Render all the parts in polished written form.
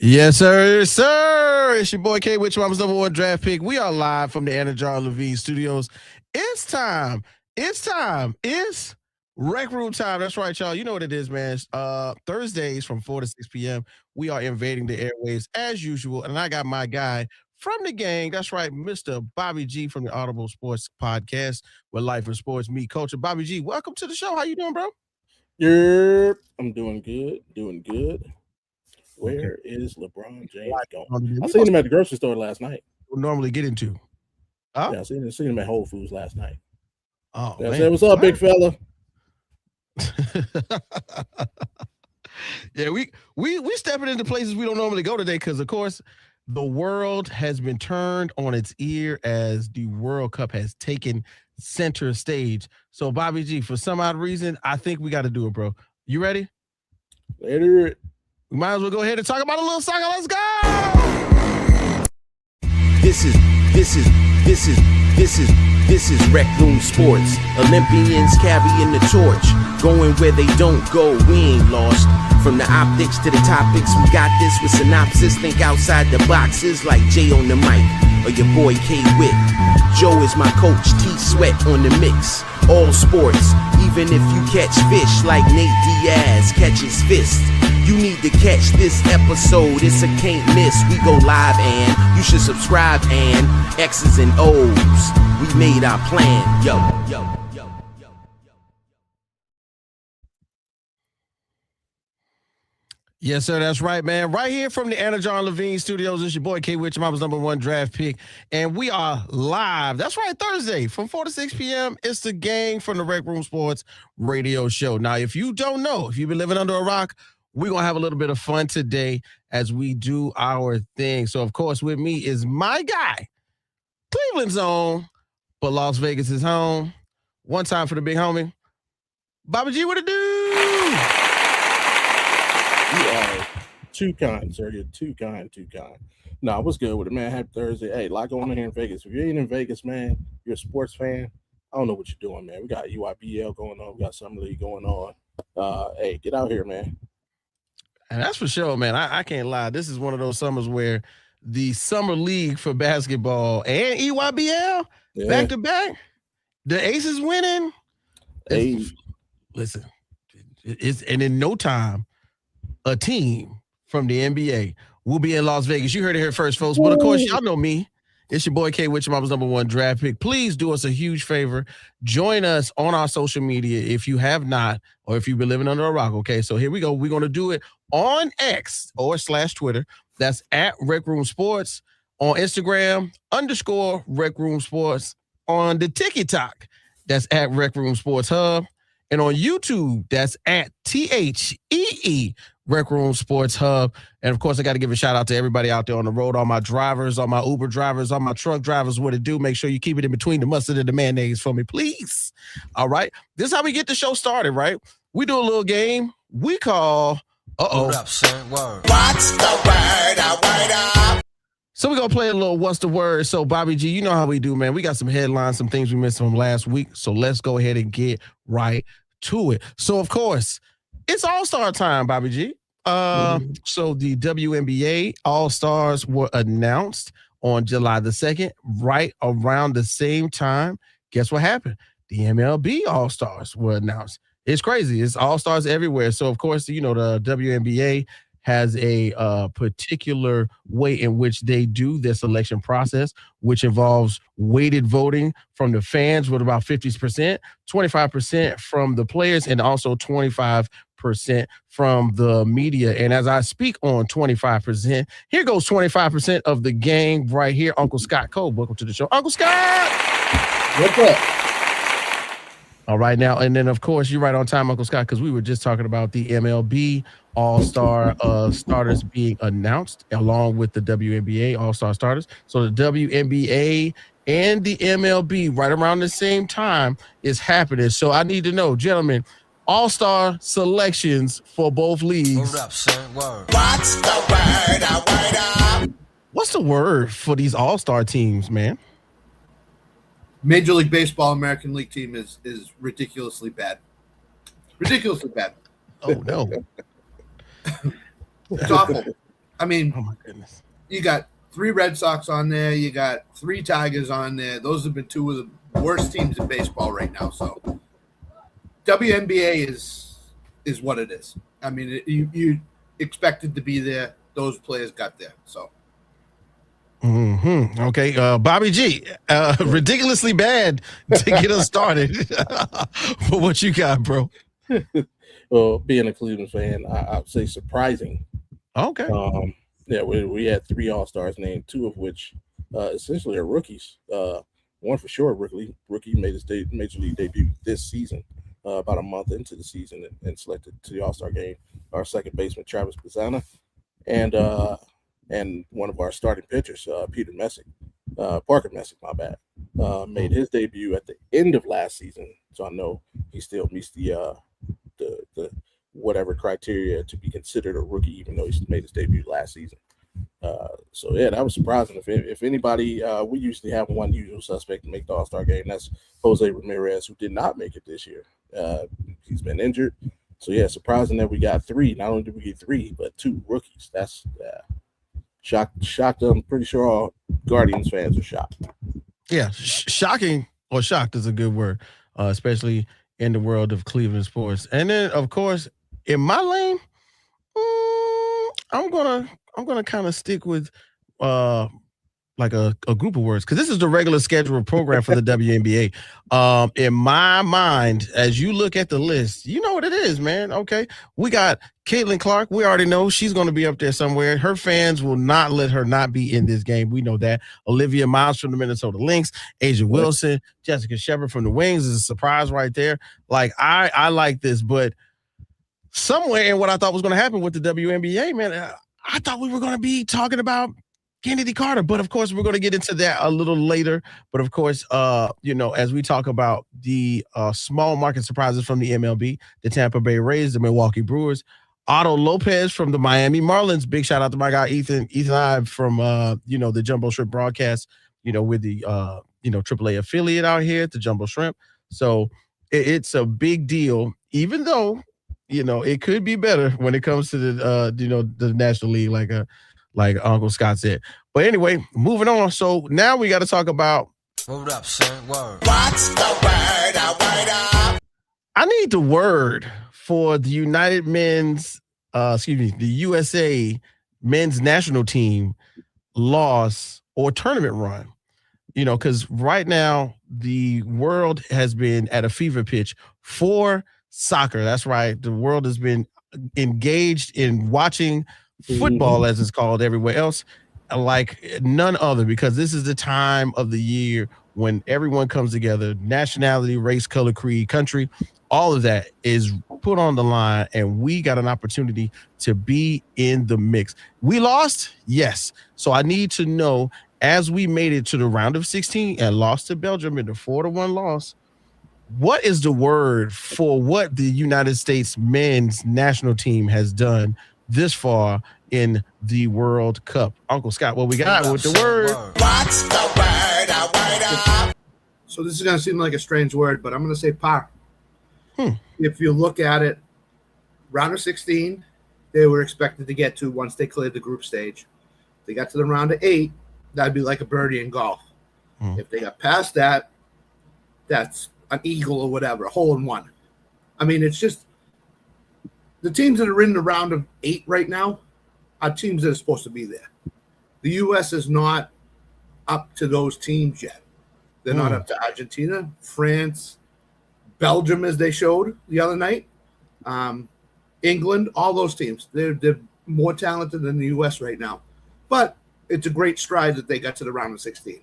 Yes, sir, sir. It's your boy K, which Mama's number one draft pick. We are live from the Anajar Levine Studios. It's time. It's time. It's Rec Room time. That's right, y'all. You know what it is, man. Thursdays from 4 to 6 p.m. We are invading the airwaves as usual. And I got my guy from the gang. That's right, Mr. Bobby G from the Audible Sports Podcast, where life and sports meet culture. Bobby G, welcome to the show. How you doing, bro? Yep, I'm doing good, doing good. Where is LeBron James going? I seen him at the grocery store last night. We'll normally get into. Huh? Yeah, I seen him at Whole Foods last night. Oh, man. Said, what's up, big fella? Yeah, we stepping into places we don't normally go today because, of course, the world has been turned on its ear as the World Cup has taken center stage. So, Bobby G, for some odd reason, I think we got to do it, bro. You ready? Later. We might as well go ahead and talk about a little soccer. Let's go! This is Rec Room Sports. Olympians carrying the torch, going where they don't go. We ain't lost. From the optics to the topics, we got this with synopsis. Think outside the boxes like Jay on the mic or your boy K Witt. Joe is my coach, T Sweat on the mix. All sports, even if you catch fish like Nate Diaz catches fist. You need to catch this episode, it's a can't miss. We go live and you should subscribe and X's and O's. We made our plan, yo. Yes, sir, that's right, man. Right here from the Anna John Levine Studios, it's your boy K Witch, Mama's number one draft pick, and we are live. That's right, Thursday from 4 to 6 p.m. It's the gang from the Rec Room Sports Radio Show. Now, if you don't know, if you've been living under a rock, we're going to have a little bit of fun today as we do our thing. So, of course, with me is my guy, Cleveland's own, but Las Vegas is home. One time for the big homie. Bobby G, what it do? You are too kind, sir. You're too kind. Nah, what's good with it, man? Happy Thursday. Hey, a lot going on here in Vegas. If you ain't in Vegas, man, you're a sports fan, I don't know what you're doing, man. We got UIBL going on. We got Summer League going on. Hey, get out here, man. And that's for sure, man. I can't lie. This is one of those summers where the Summer League for basketball and EYBL back to back, the Aces winning. Hey. Listen, and in no time, a team from the NBA will be in Las Vegas. You heard it here first, folks. But of course, y'all know me. It's your boy K Witch, Mama's number one draft pick. Please do us a huge favor. Join us on our social media if you have not, or if you've been living under a rock. Okay, so here we go. We're going to do it on X or /Twitter. That's at Rec Room Sports. On Instagram, _Rec Room Sports. On the TikTok, that's at Rec Room Sports Hub. And on YouTube, that's at THEE Rec Room Sports Hub. And of course, I got to give a shout out to everybody out there on the road, all my drivers, all my Uber drivers, all my truck drivers, what it do. Make sure you keep it in between the mustard and the mayonnaise for me, please. All right. This is how we get the show started, right? We do a little game we call Hold up, son. Word. What's the word? Word up. So we're going to play a little What's the Word. So, Bobby G, you know how we do, man. We got some headlines, some things we missed from last week. So let's go ahead and get right to it. So, of course, it's All-Star time, Bobby G. So the WNBA All-Stars were announced on July the 2nd, right around the same time. Guess what happened? The MLB All-Stars were announced. It's crazy. It's All-Stars everywhere. So, of course, you know, the WNBA has a particular way in which they do their selection process, which involves weighted voting from the fans with about 50%, 25% from the players, and also 25% from the media. And as I speak on 25%, here goes 25% of the gang right here. Uncle Scott Cole, welcome to the show. Uncle Scott! What's up? All right, now, and then, of course, you're right on time, Uncle Scott, because we were just talking about the MLB All-Star starters being announced, along with the WNBA All-Star starters. So the WNBA and the MLB right around the same time is happening. So I need to know, gentlemen, All-Star selections for both leagues. Hold up, son. Word. What's the word? Word up. What's the word for these All-Star teams, man? Major League Baseball American League team is ridiculously bad. Ridiculously bad. Oh, no. It's awful. I mean, Oh my goodness. you got 3 Red Sox on there. You got 3 Tigers on there. Those have been 2 of the worst teams in baseball right now. So WNBA is what it is. I mean, you expected to be there. Those players got there. So. Okay, Bobby G, ridiculously bad to get us started. But what you got, bro? Well, being a Cleveland fan, I'd say surprising. Okay. Yeah, we had 3 All-Stars named, 2 of which essentially are rookies. One for sure, rookie made his major league debut this season, about a month into the season, and selected to the All-Star game. Our second baseman, Travis Pizzana, and one of our starting pitchers, Parker Messick, my bad, made his debut at the end of last season. So I know he still meets the whatever criteria to be considered a rookie, even though he made his debut last season. So yeah, that was surprising. If anybody, we usually have one usual suspect to make the All-Star game. That's Jose Ramirez, who did not make it this year. He's been injured. So yeah, surprising that we got 3. Not only did we get 3, but 2 rookies. That's shocked. I'm pretty sure all Guardians fans are shocked. Yeah, shocking or shocked is a good word, especially in the world of Cleveland sports. And then, of course, in my lane, I'm gonna kind of stick with like a group of words, because this is the regular scheduled program for the WNBA. In my mind, as you look at the list, you know what it is, man. Okay, we got Caitlin Clark. We already know she's going to be up there somewhere. Her fans will not let her not be in this game. We know that. Olivia Miles from the Minnesota Lynx, Asia Wilson, Jessica Shepard from the Wings is a surprise right there. Like, I like this, but somewhere in what I thought was going to happen with the WNBA, man, I thought we were going to be talking about Kennedy Carter, but of course we're going to get into that a little later. But of course, as we talk about the small market surprises from the MLB, the Tampa Bay Rays, the Milwaukee Brewers, Otto Lopez from the Miami Marlins. Big shout out to my guy Ethan Ive from the Jumbo Shrimp broadcast. With the AAA affiliate out here at the Jumbo Shrimp. So it's a big deal, even though it could be better when it comes to the National League, like Uncle Scott said. But anyway, moving on. So now we got to talk about Word up, son. Word. What's the word? Word up. I need the word for the the USA men's national team loss or tournament run. Because right now the world has been at a fever pitch for soccer. That's right. The world has been engaged in watching football, as it's called everywhere else, like none other, because this is the time of the year when everyone comes together, nationality, race, color, creed, country, all of that is put on the line, and we got an opportunity to be in the mix. We lost? Yes. So I need to know, as we made it to the round of 16 and lost to Belgium in the 4-1 loss, what is the word for what the United States men's national team has done this far in the World Cup? Uncle Scott, what we got with the word? What's the word? Word up. So this is going to seem like a strange word, but I'm going to say par. If you look at it, round of 16, they were expected to get to once they cleared the group stage. They got to the round of 8, that'd be like a birdie in golf. If they got past that, that's an eagle or whatever, a hole in one. I mean, it's just the teams that are in the round of 8 right now are teams that are supposed to be there. The U.S. is not up to those teams yet. They're not up to Argentina, France, Belgium, as they showed the other night, England, all those teams. They're more talented than the U.S. right now. But it's a great stride that they got to the round of 16.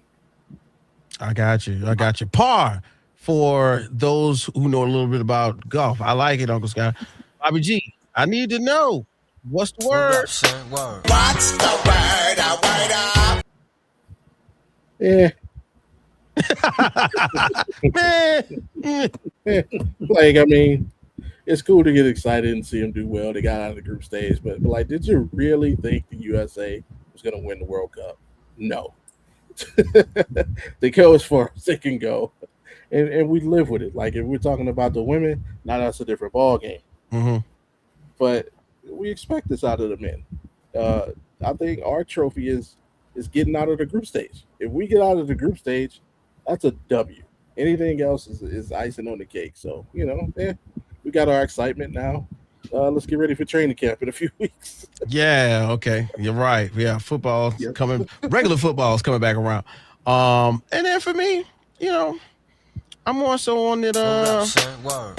I got you. Par for those who know a little bit about golf. I like it, Uncle Scott. Bobby G, I need to know, what's the word? Word up, son. Word. What's the word? Word up. Yeah. Like, I mean, it's cool to get excited and see them do well. They got out of the group stage, but like, did you really think the USA was going to win the World Cup? No. They go as far as they can go, and we live with it. Like, if we're talking about the women, now that's a different ball game. But we expect this out of the men. I think our trophy is getting out of the group stage. If we get out of the group stage, that's a W. Anything else is icing on the cake. So, we got our excitement now. Let's get ready for training camp in a few weeks. Yeah, okay. You're right. Yeah, football coming, regular football is coming back around. And then for me, I'm more so on it. What's the word?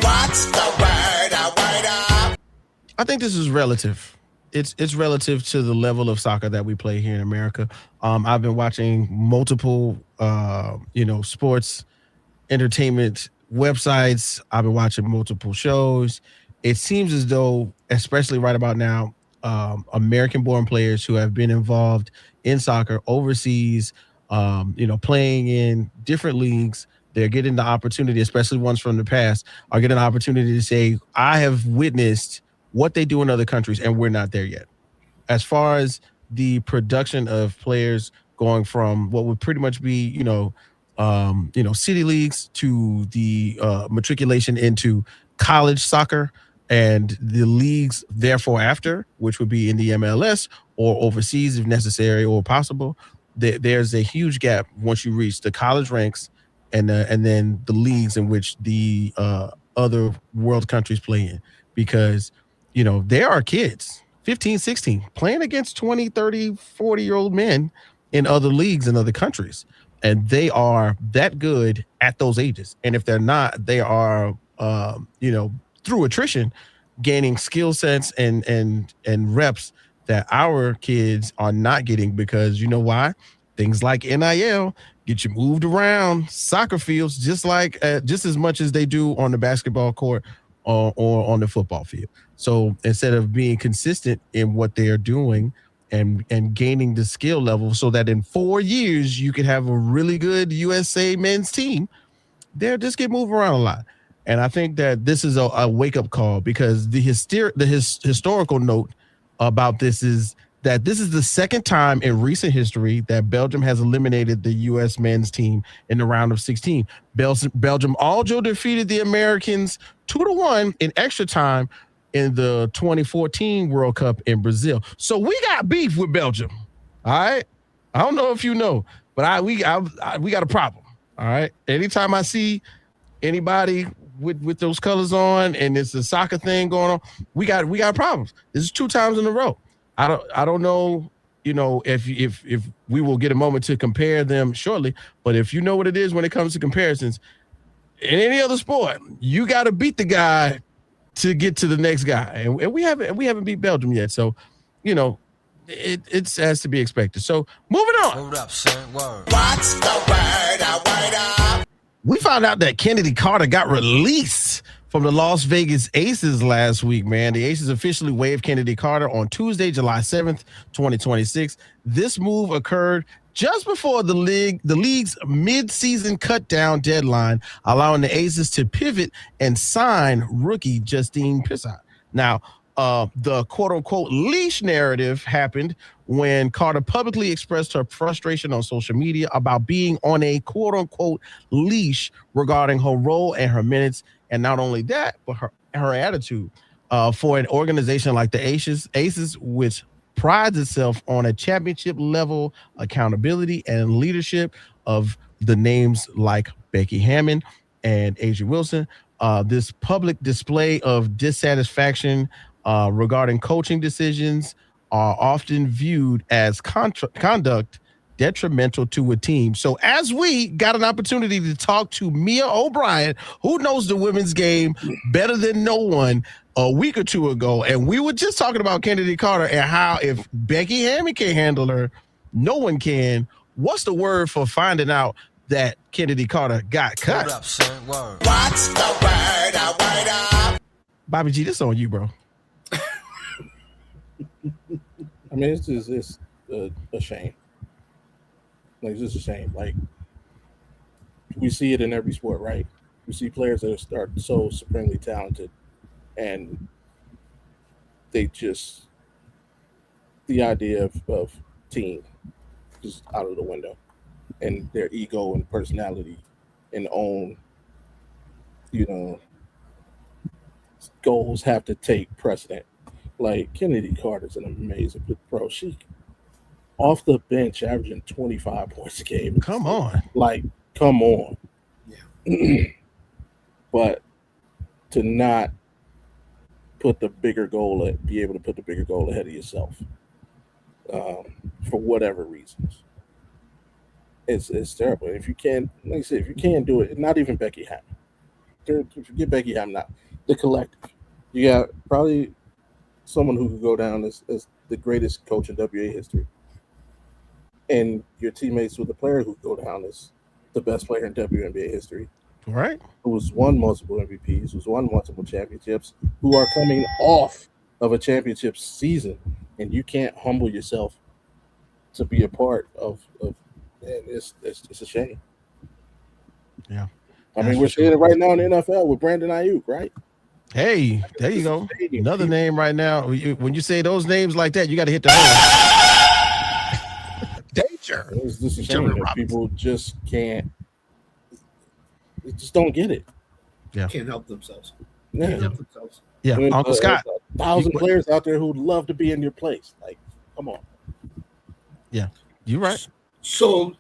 I think this is relative. It's relative to the level of soccer that we play here in America. I've been watching multiple, sports entertainment websites. I've been watching multiple shows. It seems as though, especially right about now, American-born players who have been involved in soccer overseas, playing in different leagues, they're getting the opportunity, especially ones from the past, are getting an opportunity to say, I have witnessed what they do in other countries, and we're not there yet. As far as the production of players going from what would pretty much be, city leagues to the matriculation into college soccer and the leagues therefore after, which would be in the MLS or overseas if necessary or possible, there's a huge gap once you reach the college ranks and then the leagues in which the other world countries play in, because there are kids 15, 16 playing against 20, 30, 40-year-old men in other leagues in other countries, and they are that good at those ages. And if they're not, they are through attrition gaining skill sets and reps that our kids are not getting, because you know why? Things like NIL get you moved around soccer fields just as much as they do on the basketball court or on the football field. So instead of being consistent in what they are doing and gaining the skill level so that in 4 years you could have a really good USA men's team, they'll just get moved around a lot. And I think that this is a wake-up call, because the historical note about this is that this is the second time in recent history that Belgium has eliminated the U.S. men's team in the round of 16. Belgium also defeated the Americans 2-1 in extra time in the 2014 World Cup in Brazil. So we got beef with Belgium. All right. I don't know if you know, but we got a problem. All right. Anytime I see anybody with those colors on and it's a soccer thing going on, we got problems. This is 2 times in a row. I don't know, if we will get a moment to compare them shortly, but if you know what it is when it comes to comparisons, in any other sport, you got to beat the guy to get to the next guy, and we haven't beat Belgium yet. So, it's as to be expected. So moving on. Word up, son. Word. What's the word? We found out that Kennedy Carter got released from the Las Vegas Aces last week, man. The Aces officially waived Kennedy Carter on Tuesday, July 7th, 2026. This move occurred just before the league's mid-season cut-down deadline, allowing the Aces to pivot and sign rookie Justine Pissot. Now, the quote-unquote leash narrative happened when Carter publicly expressed her frustration on social media about being on a quote-unquote leash regarding her role and her minutes. And not only that, but her attitude for an organization like the Aces, which prides itself on a championship level accountability and leadership of the names like Becky Hammon and Asia Wilson. This public display of dissatisfaction regarding coaching decisions are often viewed as conduct detrimental to a team. So as we got an opportunity to talk to Mia O'Brien, who knows the women's game better than no one, a week or two ago, and we were just talking about Kennedy Carter and how if Becky Hammon can handle her, no one can. What's the word for finding out that Kennedy Carter got cut? Word up, son. Word. What's the word? Bobby G, this on you, bro. I mean, it's a shame. Like, it's just a shame. Like, we see it in every sport, right? We see players that are so supremely talented, and they just, the idea of team just out of the window, and their ego and personality and own, goals have to take precedent. Like, Kennedy Carter's an amazing pro. She off the bench averaging 25 points a game. Come on. Like, come on. Yeah. But to not be able to put the bigger goal ahead of yourself for whatever reasons. It's terrible. If you can't, like I said, if you can't do it, not even Becky Hammond. Forget Becky Hammond now. The collective. You got probably someone who could go down as the greatest coach in WA history. And your teammates with the player who go down as the best player in WNBA history. Right. Who's won multiple MVPs, who's won multiple championships, who are coming off of a championship season, and you can't humble yourself to be a part of it's a shame. Yeah. I mean, we're seeing it right now in the NFL with Brandon Ayuk, right? Hey, there you go. Another name right now. When you say those names like that, you got to hit the home. Danger. It's just a shame that people just can't. They just don't get it. Yeah. Can't help themselves. Yeah. Can't help themselves. Yeah. I mean, Uncle Scott. 1,000 players out there who'd love to be in your place. Like, come on. Yeah. You're right. So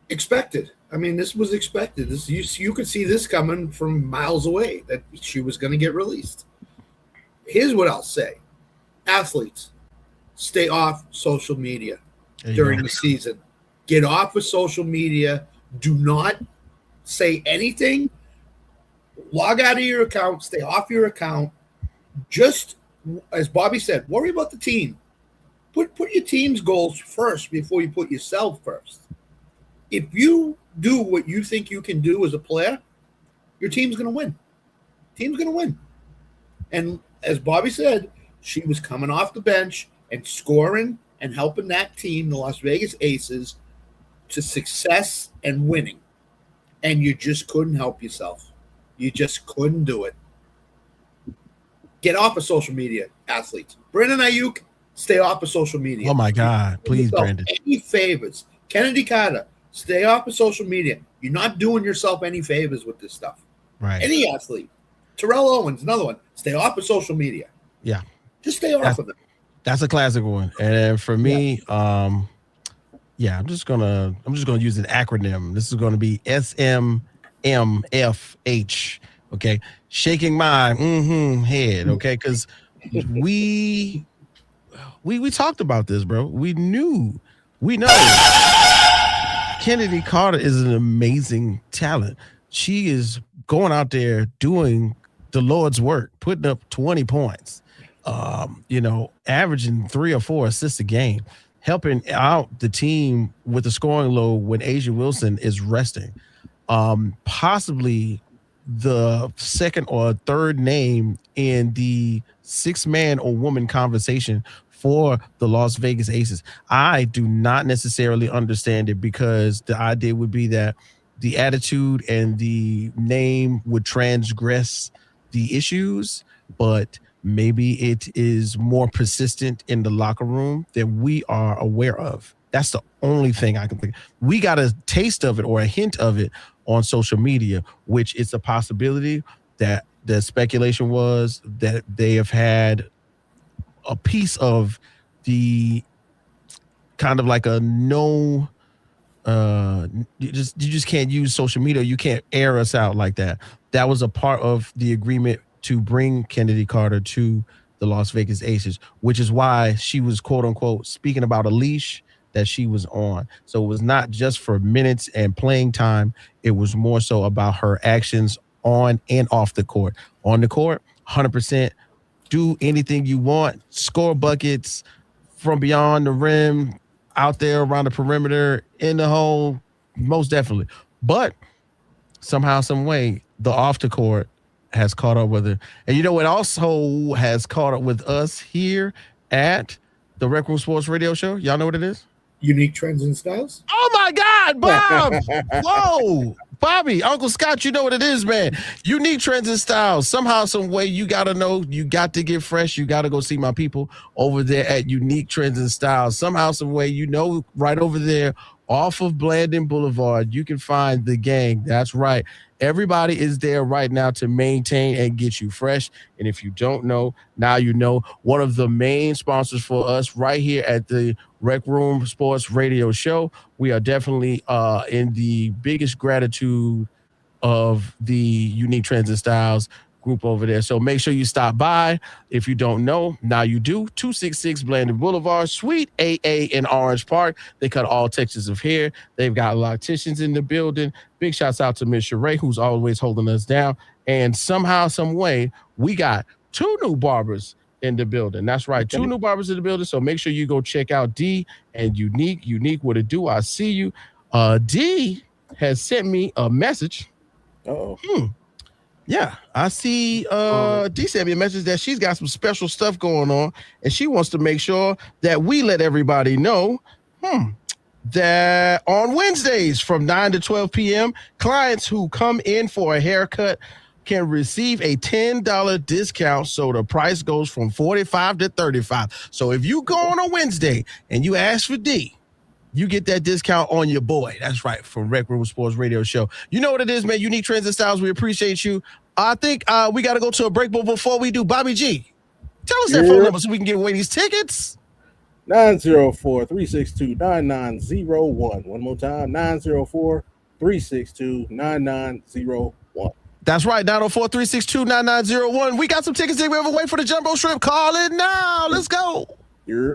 expected. I mean, this was expected. This you could see this coming from miles away that she was going to get released. Here's what I'll say: athletes, stay off social media during the season. Get off of social media. Do not say anything. Log out of your account. Stay off your account. Just as Bobby said, worry about the team. Put your team's goals first before you put yourself first. If you do what you think you can do as a player, your team's going to win. Team's going to win. And as Bobby said, she was coming off the bench and scoring and helping that team, the Las Vegas Aces, to success and winning. And you just couldn't help yourself. You just couldn't do it. Get off of social media, athletes. Brandon Ayuk, stay off of social media. Oh, my God. Please, Brandon. Any favors. Kennedy Carter, stay off of social media. You're not doing yourself any favors with this stuff. Right. Any athlete. Terrell Owens, another one. Stay off of social media. Yeah. Just stay off of it. That's a classic one. And for me, I'm just gonna use an acronym. This is gonna be SMMFH. Okay. Shaking my head. Okay. Because we talked about this, bro. We know Kennedy Carter is an amazing talent. She is going out there doing the Lord's work, putting up 20 points, averaging 3 or 4 assists a game, helping out the team with the scoring load when Asia Wilson is resting. Possibly the second or third name in the 6-man or woman conversation for the Las Vegas Aces. I do not necessarily understand it because the idea would be that the attitude and the name would transgress the issues, but maybe it is more persistent in the locker room than we are aware of. That's the only thing I can think. We got a taste of it or a hint of it on social media, which is a possibility that the speculation was that they have had a piece of the kind of like a no, you just can't use social media. You can't air us out like that. That was a part of the agreement to bring Kennedy Carter to the Las Vegas Aces, which is why she was quote unquote speaking about a leash that she was on. So it was not just for minutes and playing time. It was more so about her actions on and off the court. On the court, 100%. Do anything you want, score buckets from beyond the rim, out there around the perimeter, in the hole, most definitely. But somehow, some way, the off the court has caught up with her. And you know what also has caught up with us here at the Rec Room Sports Radio Show? Y'all know what it is? Unique trends and styles. Oh my God, Bob! Whoa, Bobby, Uncle Scott, you know what it is, man. Unique trends and styles. Somehow, some way, you gotta know. You got to get fresh. You gotta go see my people over there at Unique Trends and Styles. Somehow, some way, right over there off of Blandon Boulevard. You can find the gang. That's right. Everybody is there right now to maintain and get you fresh. And if you don't know, now you know. One of the main sponsors for us right here at the Rec Room Sports Radio Show. We are definitely in the biggest gratitude of the Unique Trends and Styles group over there. So make sure you stop by. If you don't know, now you do. 266 Blandon Boulevard, Suite AA in Orange Park. They cut all textures of hair. They've got locticians in the building. Big shouts out to Miss Sheree, who's always holding us down. And somehow, some way, we got 2 new barbers in the building. That's right. 2 new barbers in the building. So make sure you go check out D and Unique. Unique, what it do? I see you. D has sent me a message. Uh-oh. Yeah, I see D sent me a message that she's got some special stuff going on, and she wants to make sure that we let everybody know that on Wednesdays from 9 to 12 p.m., clients who come in for a haircut can receive a $10 discount, so the price goes from $45 to $35. So if you go on a Wednesday and you ask for D, you get that discount on your boy. That's right, from Rec Room Sports Radio Show. You know what it is, man. Unique Trends and Styles, we appreciate you. I think we got to go to a break, but before we do, Bobby G, tell us that phone number so we can give away these tickets. 904-362-9901. One more time, 904-362-9901. That's right, 904-362-9901. We got some tickets that we have away for the Jumbo Shrimp. Call it now. Let's go. Yeah.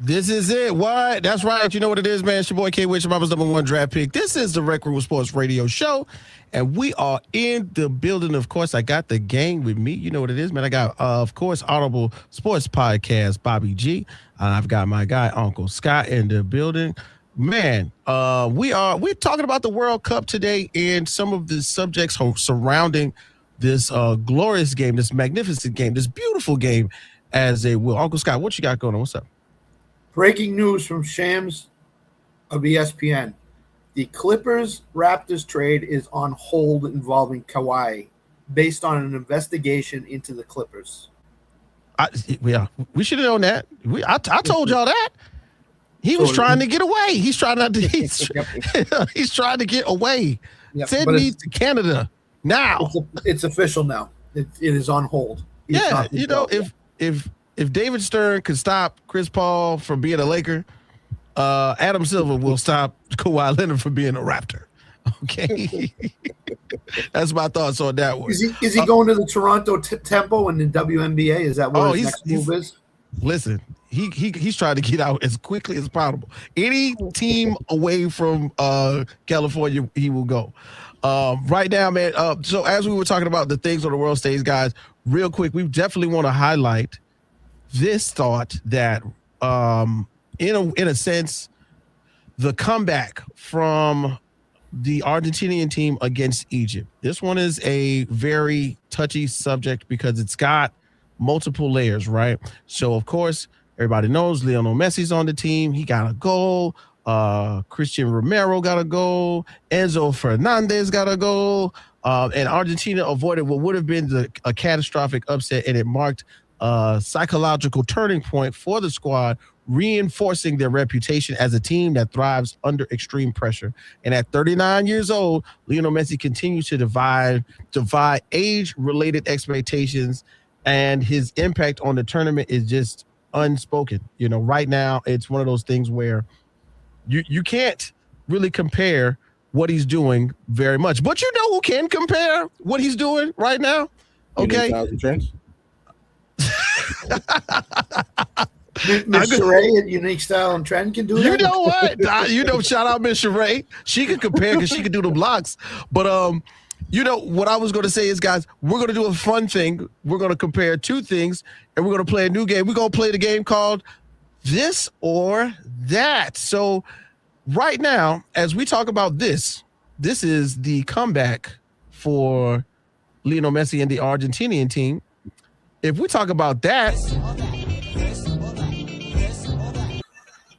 This is it. What? That's right. You know what it is, man. It's your boy K Witch, Mama's #1 draft pick. This is the RecRoomSports Radio show, and we are in the building. Of course, I got the gang with me. You know what it is, man. I got, of course, Audible Sports Podcast, Bobby G. I've got my guy, Uncle Scott, in the building. Man, we're talking about the World Cup today and some of the subjects surrounding this glorious game, this magnificent game, this beautiful game, as they will. Uncle Scott, what you got going on? What's up? Breaking news from Shams of ESPN. The Clippers-Raptors trade is on hold involving Kawhi based on an investigation into the Clippers. We should have known that. I told y'all that. He was trying to get away. He's trying not to. He's trying to get away. Yep, Send me to Canada now. It's official now. It is on hold. If David Stern could stop Chris Paul from being a Laker, Adam Silver will stop Kawhi Leonard from being a Raptor. Okay, that's my thoughts on that one. Is he going to the Toronto Tempo in the WNBA? Is that what his next move is? Listen, he's trying to get out as quickly as possible. Any team away from California, he will go. Right now, man. So as we were talking about the things on the world stage, guys, real quick, we definitely want to highlight this thought that, in a sense, the comeback from the Argentinian team against Egypt. This one is a very touchy subject because it's got multiple layers, right? So, of course, everybody knows Lionel Messi's on the team. He got a goal. Christian Romero got a goal. Enzo Fernandez got a goal. And Argentina avoided what would have been a catastrophic upset, and it marked a psychological turning point for the squad, reinforcing their reputation as a team that thrives under extreme pressure. And at 39 years old, Lionel Messi continues to defy age-related expectations, and his impact on the tournament is just unspoken. You know, right now, it's one of those things where you can't really compare what he's doing very much. But you know who can compare what he's doing right now? Okay. Miss Sheree at Unique Style and Trend can do that. You know what? Shout out Miss Sheree. She can compare because she can do the blocks. But what I was going to say is, guys, we're going to do a fun thing. We're going to compare two things, and we're going to play a new game. We're going to play the game called This or That. So right now, as we talk about this is the comeback for Lionel Messi and the Argentinian team. If we talk about that,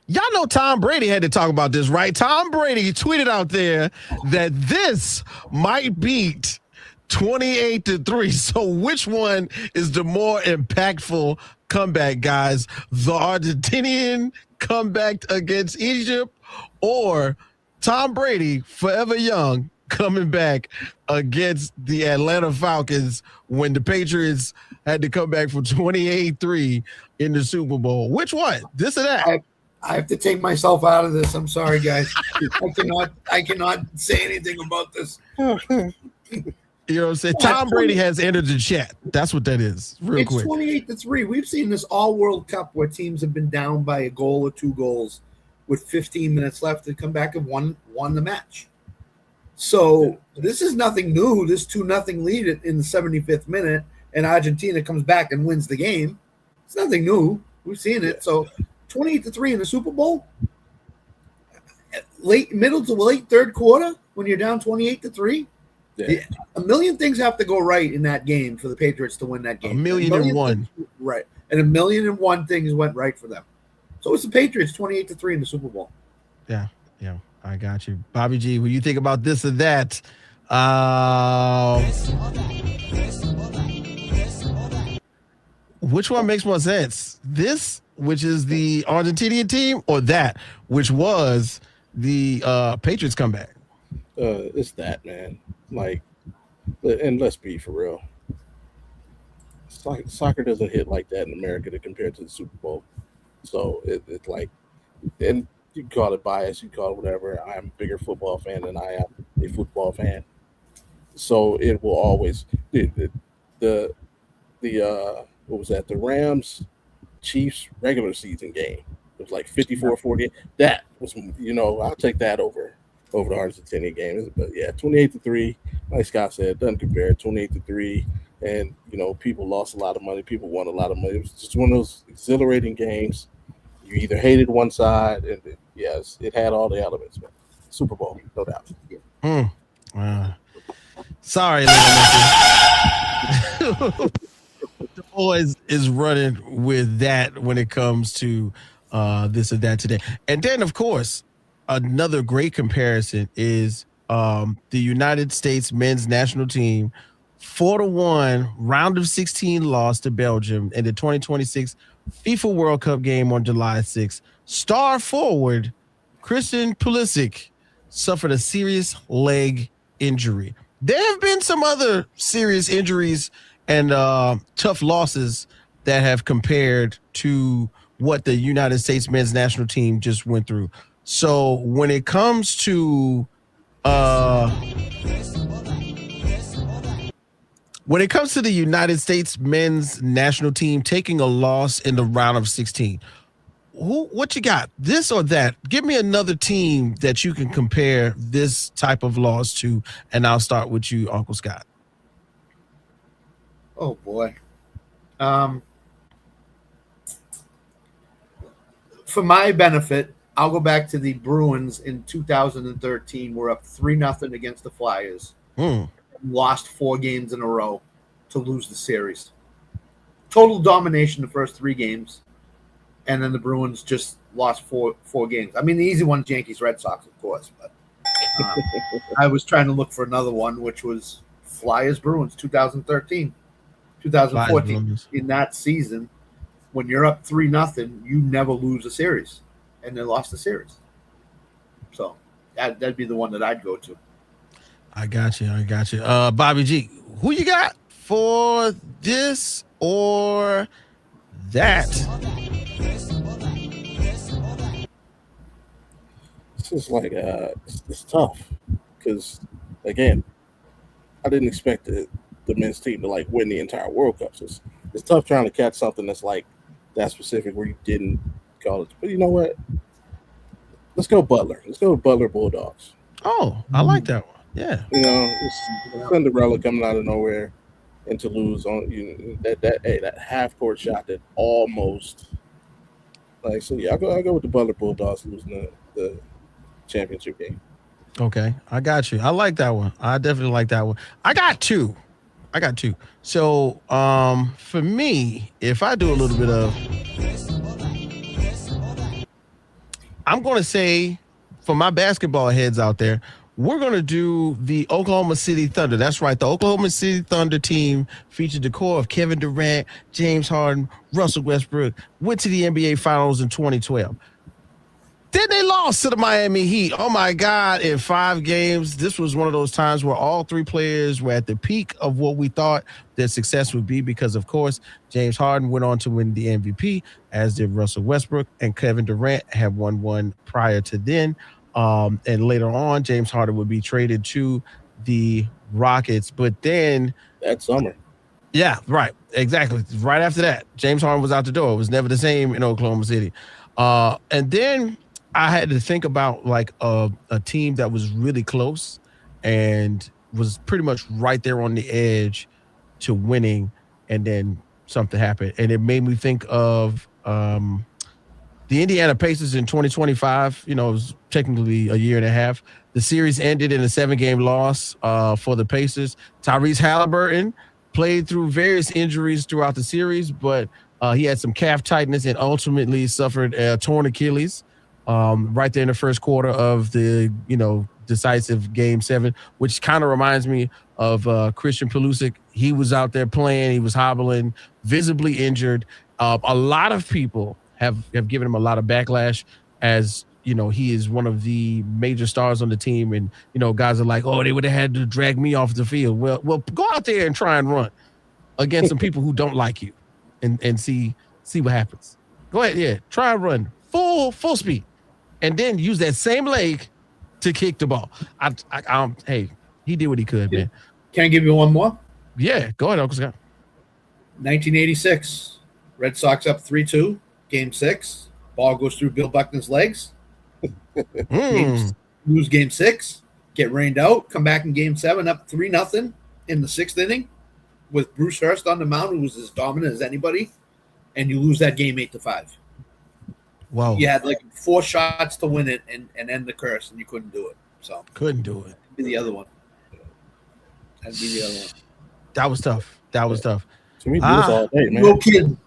y'all know Tom Brady had to talk about this, right? Tom Brady tweeted out there that this might beat 28-3. So which one is the more impactful comeback, guys? The Argentinian comeback against Egypt, or Tom Brady, forever young, coming back against the Atlanta Falcons when the Patriots had to come back from 28-3 in the Super Bowl? Which one? This or that? I have to take myself out of this. I'm sorry, guys. I cannot say anything about this. You know what I'm saying? Tom Brady has entered the chat. That's what that is. Real quick. It's 28-3. We've seen this all World Cup where teams have been down by a goal or two goals with 15 minutes left and come back and won the match. So this is nothing new. This 2-0 lead in the 75th minute, and Argentina comes back and wins the game. It's nothing new. We've seen it. So 28-3 in the Super Bowl, middle to late third quarter, when you're down 28-3. Yeah. A million things have to go right in that game for the Patriots to win that game. A million and one. Right. And 1,000,001 things went right for them. So it's the Patriots 28-3 in the Super Bowl. Yeah. I got you. Bobby G, what do you think about this or that? Which one makes more sense? This, which is the Argentinian team, or that, which was the Patriots comeback? It's that, man. And let's be for real. Soccer doesn't hit like that in America to compare to the Super Bowl. So it's like, and you can call it bias, you can call it whatever. I'm a bigger football fan than I am a football fan. So it will always what was that? The Rams Chiefs regular season game It was like 54-48. That was, I'll take that over the Argentina game. But yeah, 28-3. Like Scott said, doesn't compare. 28-3, and people lost a lot of money. People won a lot of money. It was just one of those exhilarating games. You either hated one side, and yes, it had all the elements. Man. Super Bowl, no doubt. Sorry, Lionel Messi. The boys is running with that when it comes to this or that today. And then, of course, another great comparison is the United States men's national team 4-1 round of 16 loss to Belgium in the 2026 FIFA World Cup game on July 6th. Star forward Christian Pulisic suffered a serious leg injury. There have been some other serious injuries and tough losses that have compared to what the United States men's national team just went through. So when it comes to the United States men's national team taking a loss in the round of 16, what you got? This or that? Give me another team that you can compare this type of loss to, and I'll start with you, Uncle Scott. Oh boy. For my benefit, I'll go back to the Bruins in 2013. We're up 3-0 against the Flyers. Lost 4 games in a row to lose the series. Total domination the first 3 games. And then the Bruins just lost four games. I mean, the easy one, Yankees, Red Sox, of course. But I was trying to look for another one, which was Flyers, Bruins, 2013, 2014. In that season, when you're up 3-0, you never lose a series. And they lost the series. So that'd be the one that I'd go to. I got you. Bobby G, who you got for this or that? It's just like it's tough because again, I didn't expect the men's team to like win the entire World Cup. So it's tough trying to catch something that's like that specific where you didn't call it. But you know what? Let's go Butler. Let's go Butler Bulldogs. Oh, I like that one. Yeah. It's Cinderella coming out of nowhere and to lose on that half court shot that almost I go with the Butler Bulldogs losing the championship game. Okay, I got you. I like that one. I definitely like that one. I got two. So for me, if I do a little bit of, I'm going to say for my basketball heads out there, we're going to do the Oklahoma City Thunder. That's right. The Oklahoma City Thunder team featured the core of Kevin Durant, James Harden, Russell Westbrook, went to the NBA Finals in 2012. Then they lost to the Miami Heat. Oh, my God, in 5 games. This was one of those times where all 3 players were at the peak of what we thought their success would be because, of course, James Harden went on to win the MVP, as did Russell Westbrook, and Kevin Durant had won one prior to then. And later on, James Harden would be traded to the Rockets. But then that summer. Yeah, right. Exactly. Right after that, James Harden was out the door. It was never the same in Oklahoma City. And then I had to think about like a team that was really close and was pretty much right there on the edge to winning. And then something happened. And it made me think of the Indiana Pacers in 2025, it was technically a year and a half. The series ended in a 7-game loss for the Pacers. Tyrese Halliburton played through various injuries throughout the series, but he had some calf tightness and ultimately suffered a torn Achilles right there in the first quarter of the, decisive Game 7, which kind of reminds me of Christian Pulisic. He was out there playing. He was hobbling, visibly injured. A lot of people have given him a lot of backlash as, he is one of the major stars on the team. And, guys are like, oh, they would have had to drag me off the field. Well, go out there and try and run against some people who don't like you and see what happens. Go ahead. Yeah. Try and run full speed and then use that same leg to kick the ball. Hey, he did what he could, man. Can I give you one more? Yeah. Go ahead, Uncle Scott. 1986, Red Sox up 3-2. Game 6, Ball goes through Bill Buckner's legs. Mm. Lose game 6, get rained out, come back in game 7 up 3-0 in the 6th inning with Bruce Hurst on the mound, who was as dominant as anybody, and you lose that game 8-5. Wow. You had like 4 shots to win it and end the curse, and you couldn't do it. So Couldn't do it. that'd be the other one. That'd be the other one. That was tough. That was tough. So we do this all day, man. No kidding.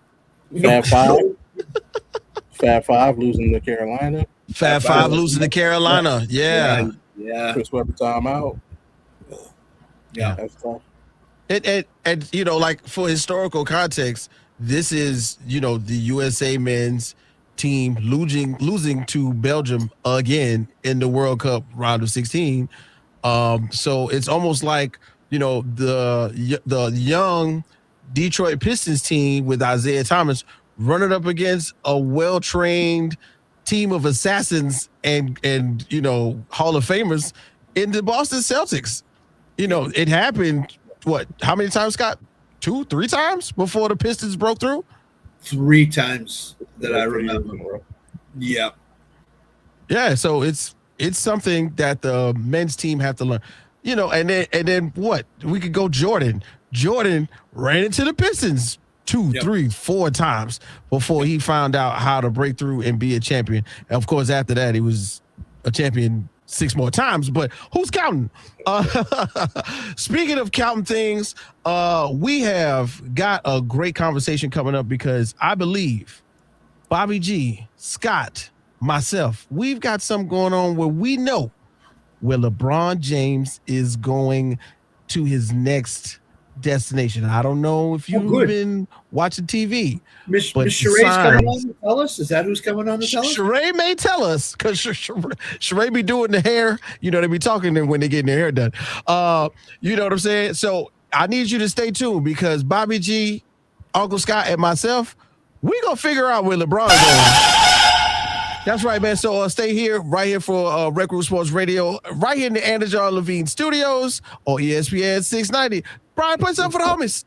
Fab Five losing to Carolina. Fab Five losing to Carolina. Yeah. Yeah. Chris Webber timeout. Yeah. That's tough. And you know, like for historical context, this is, you know, the USA men's team losing to Belgium again in the World Cup round of 16. So it's almost like, you know, the young Detroit Pistons team with Isaiah Thomas running up against a well-trained team of assassins and you know, Hall of Famers in the Boston Celtics. You know, it happened, what, how many times, Scott? 2, 3 times before the Pistons broke through? 3 times that I remember. Yeah. Yeah, so it's something that the men's team have to learn. You know, and then what? We could go Jordan. Jordan ran into the Pistons 2, 3, 4 times before he found out how to break through and be a champion. And of course, after that, he was a champion 6 more times. But who's counting? Speaking of counting things, we have got a great conversation coming up because I believe Bobby G, Scott, myself, we've got something going on where we know where LeBron James is going to his next destination. I don't know if you've been watching TV. Miss Sheree's coming on to tell us? Is that who's coming on to tell us? Sheree may tell us because Sheree be doing the hair. You know, they be talking when they getting their hair done. You know what I'm saying? So I need you to stay tuned because Bobby G, Uncle Scott, and myself, we gonna figure out where LeBron's going. That's right, man. So stay here, right here for Rec Room Sports Radio, right here in the Anderson Levine Studios on ESPN 690. Brian, play something for the homies.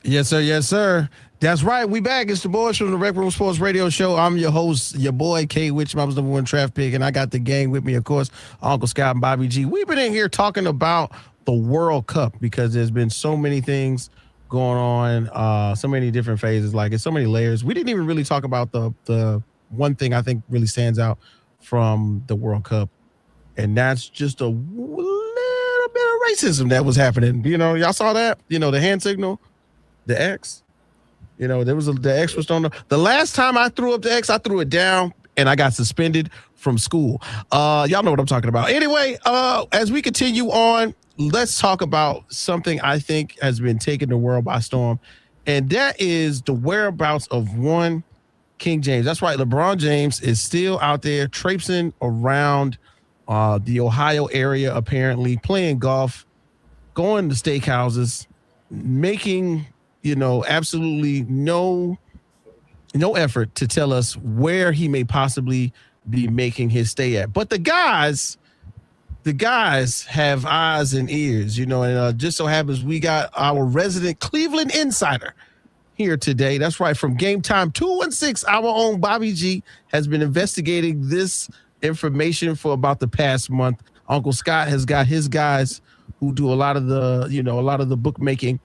Yes, sir. Yes, sir. That's right. We back. It's the boys from the Rec Room Sports Radio Show. I'm your host, your boy, K. Witch, my number one draft pick, and I got the gang with me, of course, Uncle Scott and Bobby G. We've been in here talking about the World Cup because there's been so many things going on, so many different phases, like it's so many layers. We didn't even really talk about the one thing I think really stands out from the World Cup, and that's just a little bit of racism that was happening. You know, y'all saw that? You know, the hand signal. The X, you know, the X was on the last time I threw up the X, I threw it down and I got suspended from school. Y'all know what I'm talking about. Anyway, as we continue on, let's talk about something I think has been taking the world by storm, and that is the whereabouts of one King James. That's right. LeBron James is still out there traipsing around the Ohio area, apparently playing golf, going to steakhouses, making absolutely no effort to tell us where he may possibly be making his stay at. But the guys have eyes and ears, and just so happens we got our resident Cleveland insider here today. That's right. From Game Time 216, our own Bobby G has been investigating this information for about the past month. Uncle Scott has got his guys who do a lot of the bookmaking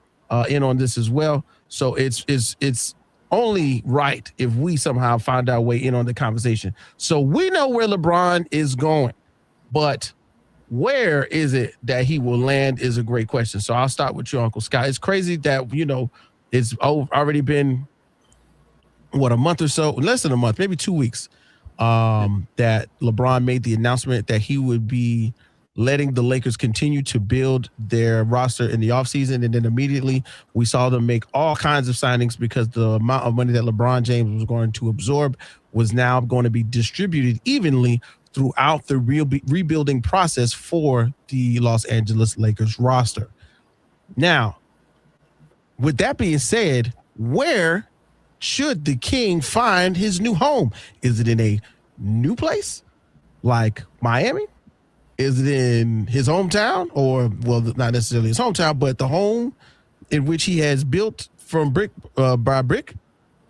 in on this as well. So it's only right if we somehow find our way in on the conversation. So we know where LeBron is going, but where is it that he will land is a great question. So I'll start with you, Uncle Scott. It's crazy that, it's already been, a month or so, less than a month, maybe 2 weeks, that LeBron made the announcement that he would be letting the Lakers continue to build their roster in the offseason. And then immediately we saw them make all kinds of signings because the amount of money that LeBron James was going to absorb was now going to be distributed evenly throughout the rebuilding process for the Los Angeles Lakers roster. Now, with that being said, where should the King find his new home? Is it in a new place like Miami? Is it in his hometown, or, well, not necessarily his hometown, but the home in which he has built from brick by brick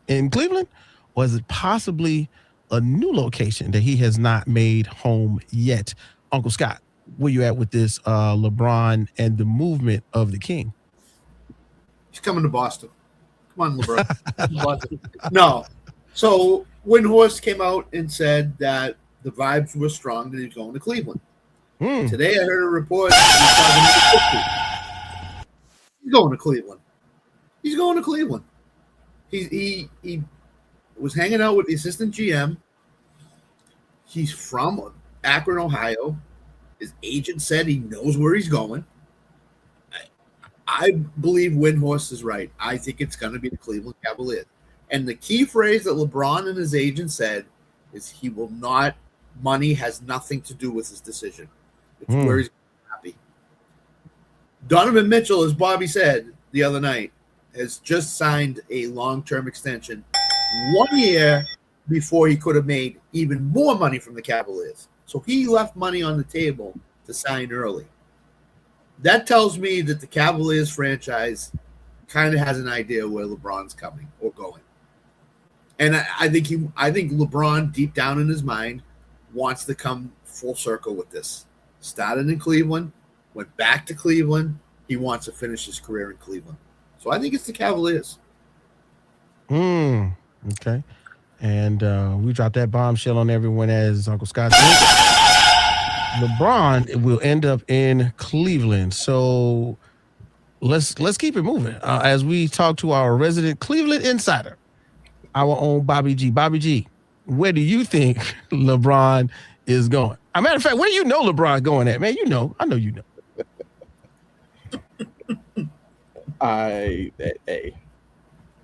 in Cleveland? Or is it possibly a new location that he has not made home yet? Uncle Scott, where you at with this LeBron and the movement of the King? He's coming to Boston. Come on, LeBron. No. So Windhorst came out and said that the vibes were strong that he's going to Cleveland. Today I heard a report he's going to Cleveland. He's going to Cleveland. He was hanging out with the assistant GM. He's from Akron, Ohio. His agent said he knows where he's going. I believe Windhorst is right. I think it's going to be the Cleveland Cavaliers. And the key phrase that LeBron and his agent said is he will not – money has nothing to do with his decision. It's where he's happy. Donovan Mitchell, as Bobby said the other night, has just signed a long-term extension 1 year before he could have made even more money from the Cavaliers. So he left money on the table to sign early. That tells me that the Cavaliers franchise kind of has an idea where LeBron's coming or going. And I think LeBron, deep down in his mind, wants to come full circle with this. Started in Cleveland, went back to Cleveland. He wants to finish his career in Cleveland. So I think it's the Cavaliers. Okay. And we dropped that bombshell on everyone, as Uncle Scott said. LeBron will end up in Cleveland. So let's keep it moving as we talk to our resident Cleveland insider, our own Bobby G. Bobby G, where do you think LeBron is going? As a matter of fact, where LeBron going at, man? I know you know.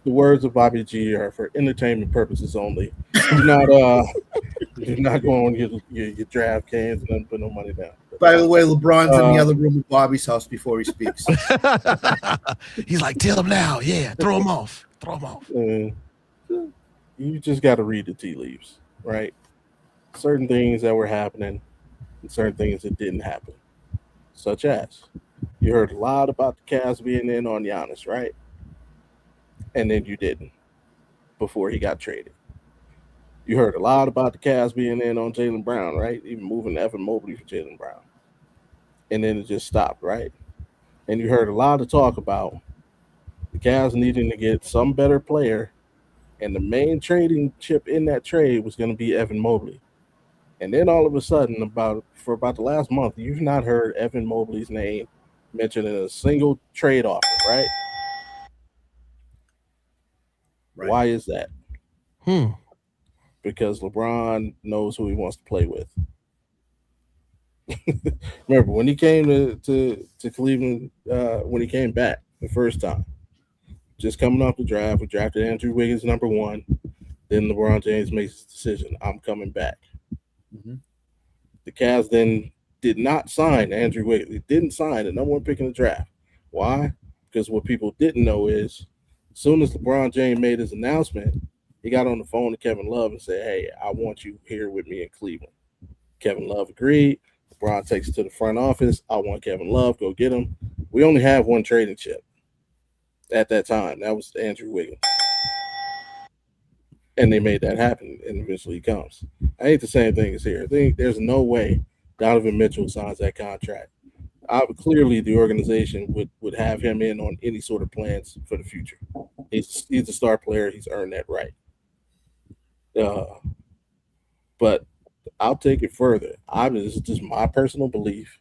The words of Bobby G are for entertainment purposes only. Do not go on your draft cans and put no money down. By the way, LeBron's in the other room at Bobby's house before he speaks. He's like, tell him now. Yeah, throw him off. You just got to read the tea leaves, right? Certain things that were happening and certain things that didn't happen. Such as, you heard a lot about the Cavs being in on Giannis, right? and then you didn't before he got traded. You heard a lot about the Cavs being in on Jaylen Brown, right? Even moving Evan Mobley for Jaylen Brown. And then it just stopped, right? And you heard a lot of talk about the Cavs needing to get some better player, and the main trading chip in that trade was going to be Evan Mobley. And then all of a sudden, for about the last month, you've not heard Evan Mobley's name mentioned in a single trade offer, right? Why is that? Because LeBron knows who he wants to play with. Remember, when he came to Cleveland, when he came back the first time, just coming off the draft, we drafted Andrew Wiggins #1. Then LeBron James makes his decision. I'm coming back. The Cavs then did not sign Andrew Wiggins. They didn't sign the #1 pick in the draft. Why? Because what people didn't know is as soon as LeBron James made his announcement, he got on the phone to Kevin Love and said, hey, I want you here with me in Cleveland. Kevin Love agreed. LeBron takes it to the front office. I want Kevin Love. Go get him. We only have one trading chip at that time. That was Andrew Wiggins. And they made that happen, and eventually he comes. I think the same thing is here. I think there's no way Donovan Mitchell signs that contract. Clearly, the organization would have him in on any sort of plans for the future. He's a star player. He's earned that right. But I'll take it further. This is just my personal belief.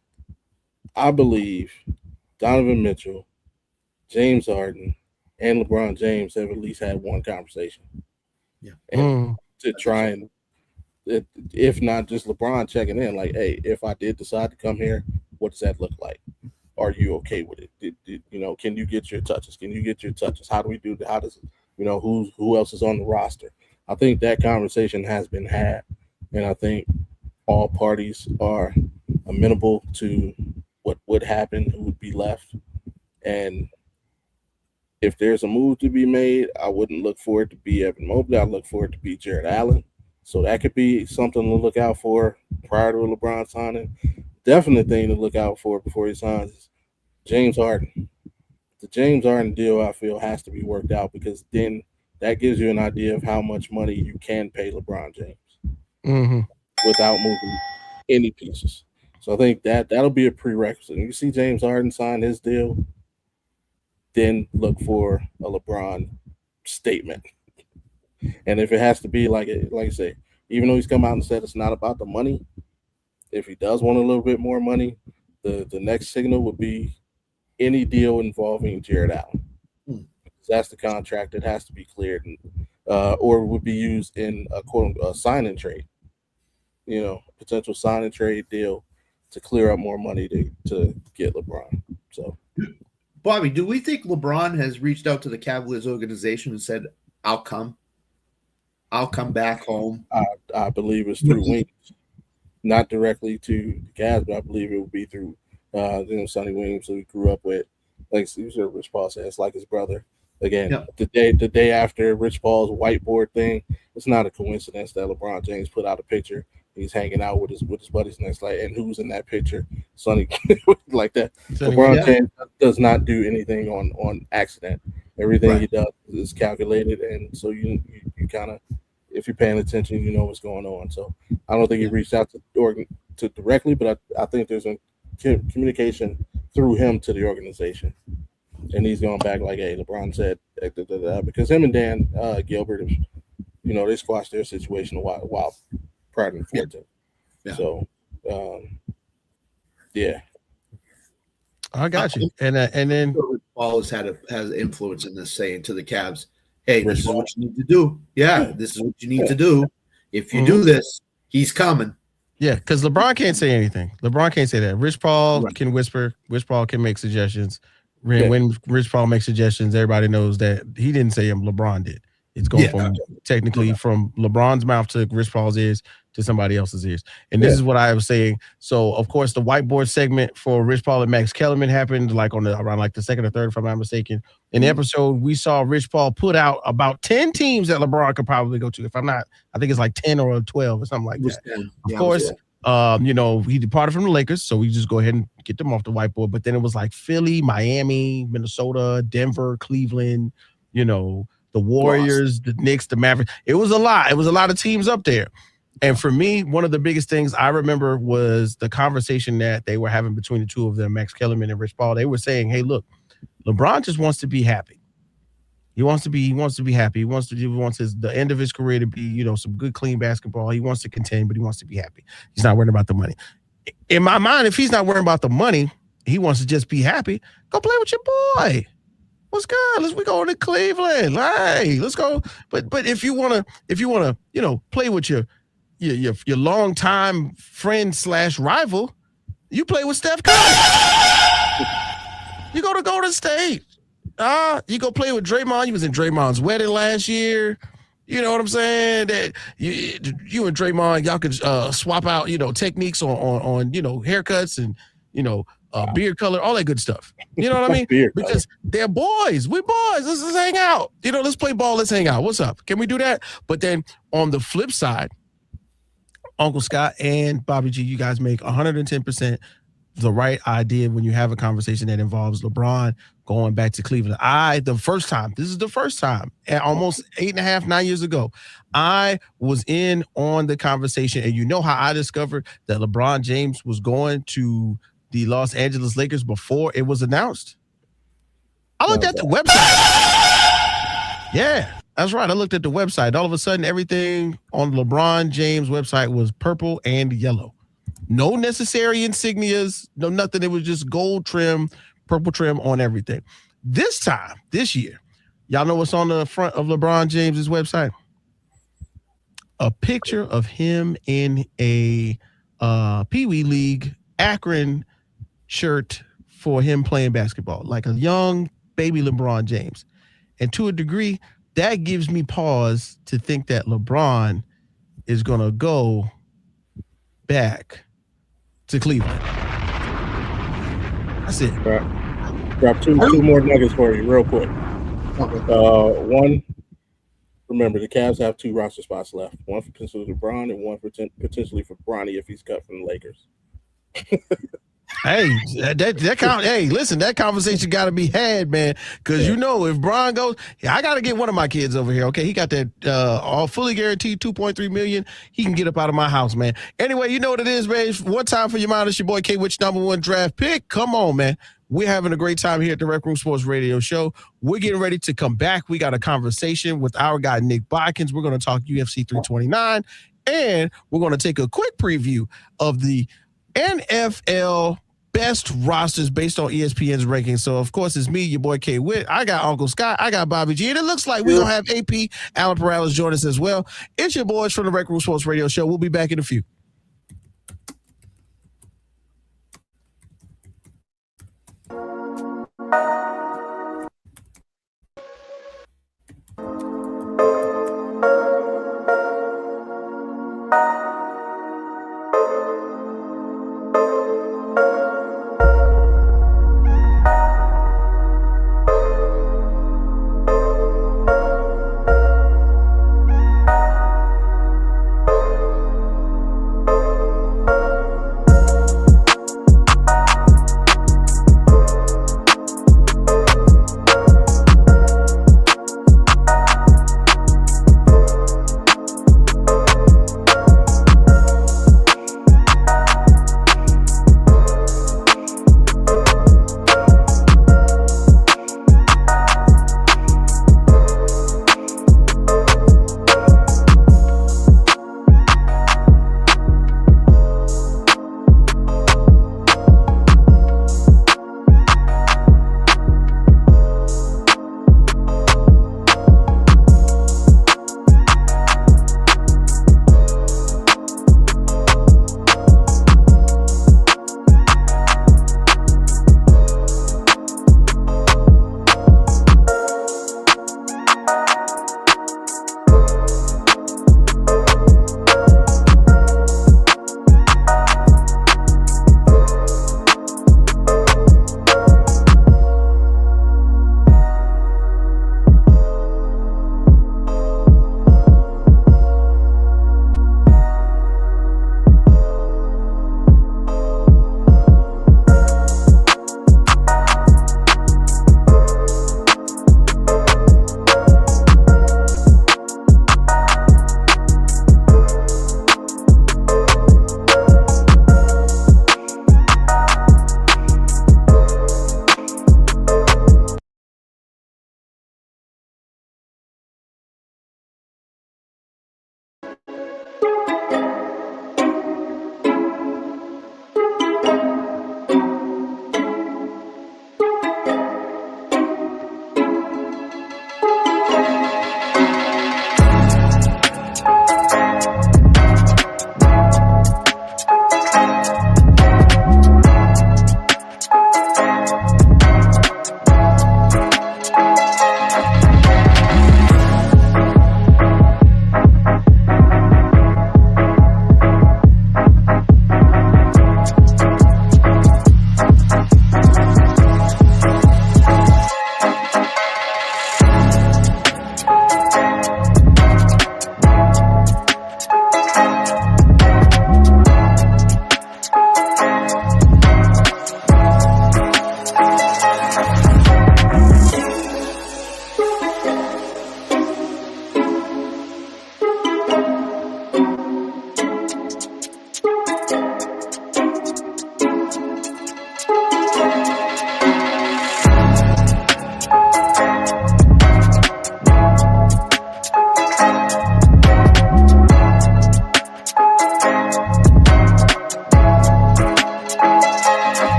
I believe Donovan Mitchell, James Harden, and LeBron James have at least had one conversation. Yeah. And to try and, if not just LeBron checking in, like, hey, if I did decide to come here, what does that look like? Are you okay with it? Can you get your touches? Can you get your touches? How do we do that? How does, who else is on the roster? I think that conversation has been had, and I think all parties are amenable to what would happen, who would be left. And if there's a move to be made, I wouldn't look for it to be Evan Mobley. I'd look for it to be Jared Allen. So that could be something to look out for prior to a LeBron signing. Definite thing to look out for before he signs is James Harden. The James Harden deal, I feel, has to be worked out, because then that gives you an idea of how much money you can pay LeBron James without moving any pieces. So I think that'll be a prerequisite. When you see James Harden sign his deal, then look for a LeBron statement. And if it has to be like I say, even though he's come out and said it's not about the money, if he does want a little bit more money, the next signal would be any deal involving Jared Allen. That's the contract that has to be cleared, or would be used in a sign and trade. Potential sign and trade deal to clear up more money to get LeBron. So, Bobby, do we think LeBron has reached out to the Cavaliers organization and said, I'll come back home? I believe it's through Wings, not directly to the Cavs, but I believe it would be through Sonny Williams, who he grew up with. Like Rich Paul said, it's like his brother. Again, the day after Rich Paul's whiteboard thing, it's not a coincidence that LeBron James put out a picture. He's hanging out with his buddies next, and who's in that picture? Sonny, like that. LeBron James does not do anything on accident. Everything he does is calculated, and so you kind of, if you're paying attention, you know what's going on. So I don't think he reached out to directly, but I think there's a communication through him to the organization. And he's going back like, hey, LeBron said, because him and Dan Gilbert, they squashed their situation a while prior to the 14th. Yeah. So, I got you. And then Paul has influence in this, saying to the Cavs, hey, this is what you need to do. Yeah, this is what you need to do. If you do this, he's coming. Yeah, because LeBron can't say anything. LeBron can't say that. Rich Paul can whisper. Rich Paul can make suggestions. When Rich Paul makes suggestions, everybody knows that he didn't say them. LeBron did. It's going from LeBron's mouth to Rich Paul's ears to somebody else's ears. And this is what I was saying. So, of course, the whiteboard segment for Rich Paul and Max Kellerman happened around the second or third, if I'm not mistaken. In the episode, we saw Rich Paul put out about 10 teams that LeBron could probably go to. If I'm not, I think it's like 10 or 12 or something like that. Of course, he departed from the Lakers, so we just go ahead and get them off the whiteboard. But then it was like Philly, Miami, Minnesota, Denver, Cleveland, the Warriors, the Knicks, the Mavericks. It was a lot. It was a lot of teams up there. And for me, one of the biggest things I remember was the conversation that they were having between the two of them, Max Kellerman and Rich Paul. They were saying, hey, look, LeBron just wants to be happy. He wants to be happy. He wants the end of his career to be, some good, clean basketball. He wants to contend, but he wants to be happy. He's not worried about the money. In my mind, if he's not worried about the money, he wants to just be happy. Go play with your boy. What's good? We go to Cleveland. Hey, let's go. But if you wanna, play with your longtime friend / rival, you play with Steph Curry. You go to Golden State. You go play with Draymond. You was in Draymond's wedding last year. You know what I'm saying? That you and Draymond, y'all could swap out, techniques on haircuts and beard color, all that good stuff. You know what I mean? Because they're boys. We boys. Let's hang out. Let's play ball. Let's hang out. What's up? Can we do that? But then on the flip side, Uncle Scott and Bobby G, you guys make 110% the right idea when you have a conversation that involves LeBron going back to Cleveland. This is the first time, almost 8.5, 9 years ago, I was in on the conversation, and you know how I discovered that LeBron James was going to the Los Angeles Lakers before it was announced? I looked at the website. Yeah, that's right. I looked at the website. All of a sudden, everything on LeBron James' website was purple and yellow. No necessary insignias, no nothing. It was just gold trim, purple trim on everything. This year, y'all know what's on the front of LeBron James's website? A picture of him in a Pee Wee League Akron shirt for him playing basketball, like a young baby LeBron James. And to a degree, that gives me pause to think that LeBron is going to go back to Cleveland. That's it. All right. Drop two more nuggets for you real quick. One, remember the Cavs have 2 roster spots left. One for potentially LeBron and one for potentially for Bronny if he's cut from the Lakers. Hey, hey, listen, that conversation got to be had, man. Because if Bron goes, I got to get one of my kids over here. Okay, he got that all fully guaranteed $2.3 million. He can get up out of my house, man. Anyway, you know what it is, man. One time for your mind, it's your boy K, which #1 draft pick. Come on, man. We're having a great time here at the Rec Room Sports Radio Show. We're getting ready to come back. We got a conversation with our guy Nick Bodkins. We're going to talk UFC 329, and we're going to take a quick preview of the NFL best rosters based on ESPN's rankings. So, of course, it's me, your boy K Witt. I got Uncle Scott. I got Bobby G. And it looks like we're going to have AP, Alan Perales, join us as well. It's your boys from the Rec Room Sports Radio Show. We'll be back in a few.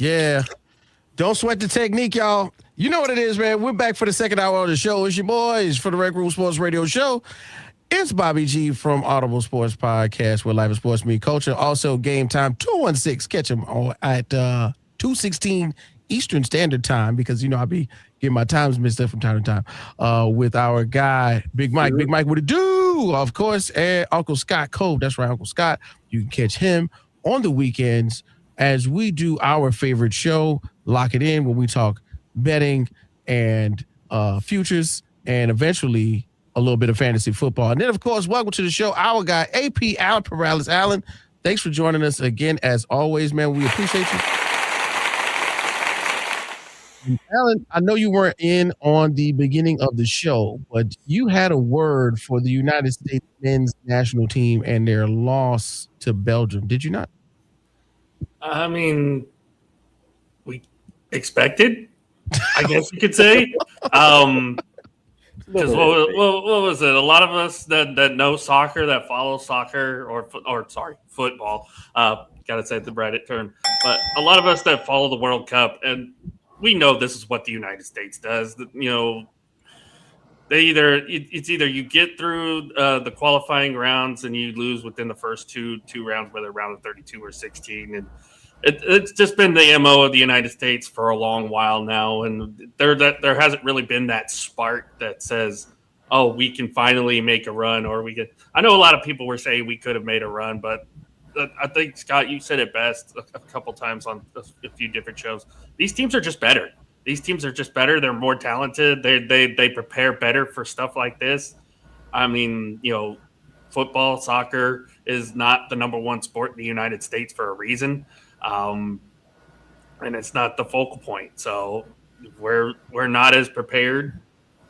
Yeah. Don't sweat the technique, y'all. You know what it is, man. We're back for the second hour of the show. It's your boys for the Rec Room Sports Radio Show. It's Bobby G from Audible Sports Podcast, where life is sports meet culture. Also, Game Time 216. Catch him at 2:16 Eastern Standard Time, because, you know, I'll be getting my times mixed up from time to time with our guy, Big Mike. Sure. Big Mike, what it do? Of course, and Uncle Scott Cove. That's right, Uncle Scott. You can catch him on the weekends as we do our favorite show, Lock It In, when we talk betting and futures and eventually a little bit of fantasy football. And then, of course, welcome to the show, our guy, AP Alan Perales. Alan, thanks for joining us again, as always, man. We appreciate you. And Alan, I know you weren't in on the beginning of the show, but you had a word for the United States men's national team and their loss to Belgium. Did you not? I mean, we expected, I guess you could say. Because what was it? A lot of us that know soccer, that follow soccer, or football. Got to say the right term. But a lot of us that follow the World Cup, and we know this is what the United States does. You know, it's either you get through the qualifying rounds and you lose within the first two rounds, whether round of 32 or 16, and it's just been the MO of the United States for a long while now, and there hasn't really been that spark that says, "Oh, we can finally make a run," or we could. I know a lot of people were saying we could have made a run, but I think, Scott, you said it best a couple times on a few different shows. These teams are just better. They're more talented. They prepare better for stuff like this. I mean, you know, football, soccer is not the number one sport in the United States for a reason. And it's not the focal point. So we're not as prepared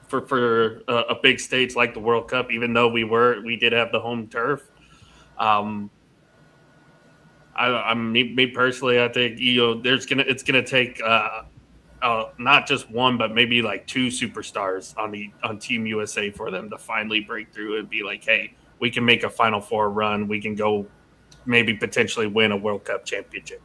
for a big stage like the World Cup, even though we did have the home turf. Me personally, I think, you know, it's gonna take not just one, but maybe like two superstars on Team USA for them to finally break through and be like, hey, we can make a Final Four run. We can go maybe potentially win a World Cup championship.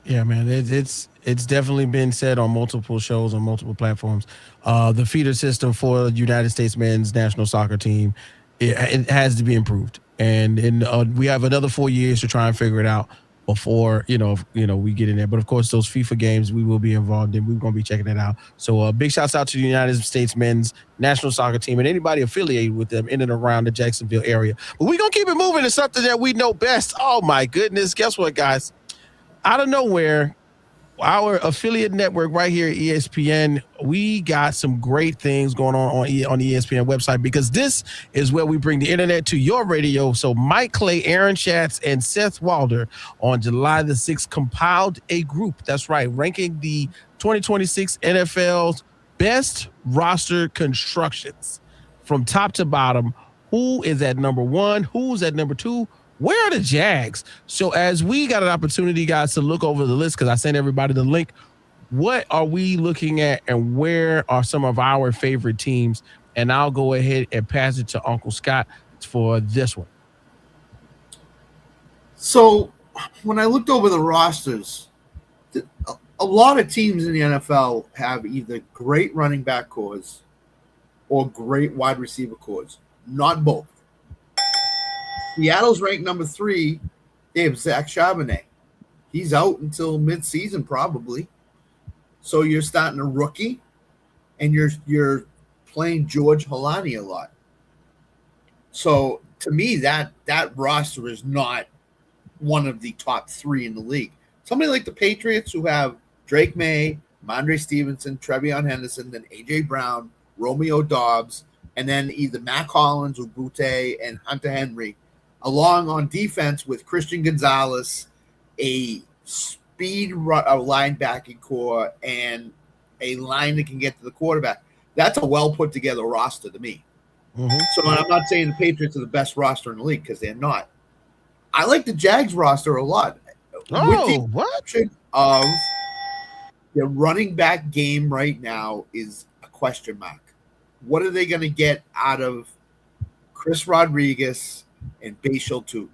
Yeah, man, it's definitely been said on multiple shows on multiple platforms. The feeder system for the United States men's national soccer team, it has to be improved, and we have another 4 years to try and figure it out before you know we get in there. But of course, those FIFA games we will be involved in. We're going to be checking it out. So big shouts out to the United States men's national soccer team and anybody affiliated with them in and around the Jacksonville area. But we're going to keep it moving to something that we know best. Oh my goodness. Guess what, guys? Out of nowhere, our affiliate network right here at ESPN, we got some great things going on the ESPN website, because this is where we bring the internet to your radio. So Mike Clay, Aaron Schatz, and Seth Walder on July the 6th compiled a group. That's right, ranking the 2026 NFL's best roster constructions from top to bottom. Who is at number one? Who's at number two? Where are the Jags? So as we got an opportunity, guys, to look over the list, because I sent everybody the link, what are we looking at and where are some of our favorite teams? And I'll go ahead and pass it to Uncle Scott for this one. So when I looked over the rosters, a lot of teams in the NFL have either great running back cores or great wide receiver cores, not both. Seattle's ranked number 3. They have Zach Charbonnet. He's out until mid-season probably. So you're starting a rookie, and you're playing George Holani a lot. So to me, that roster is not one of the top 3 in the league. Somebody like the Patriots, who have Drake May, Mondre Stevenson, Trevion Henderson, then A.J. Brown, Romeo Doubs, and then either Mac Hollins, Ubute, and Hunter Henry, along on defense with Christian Gonzalez, a speed linebacking core, and a line that can get to the quarterback. That's a well put together roster to me. Mm-hmm. So I'm not saying the Patriots are the best roster in the league, because they're not. I like the Jags roster a lot. Oh, what? Of the running back game right now is a question mark. What are they going to get out of Chris Rodriguez and Bashal Tutin?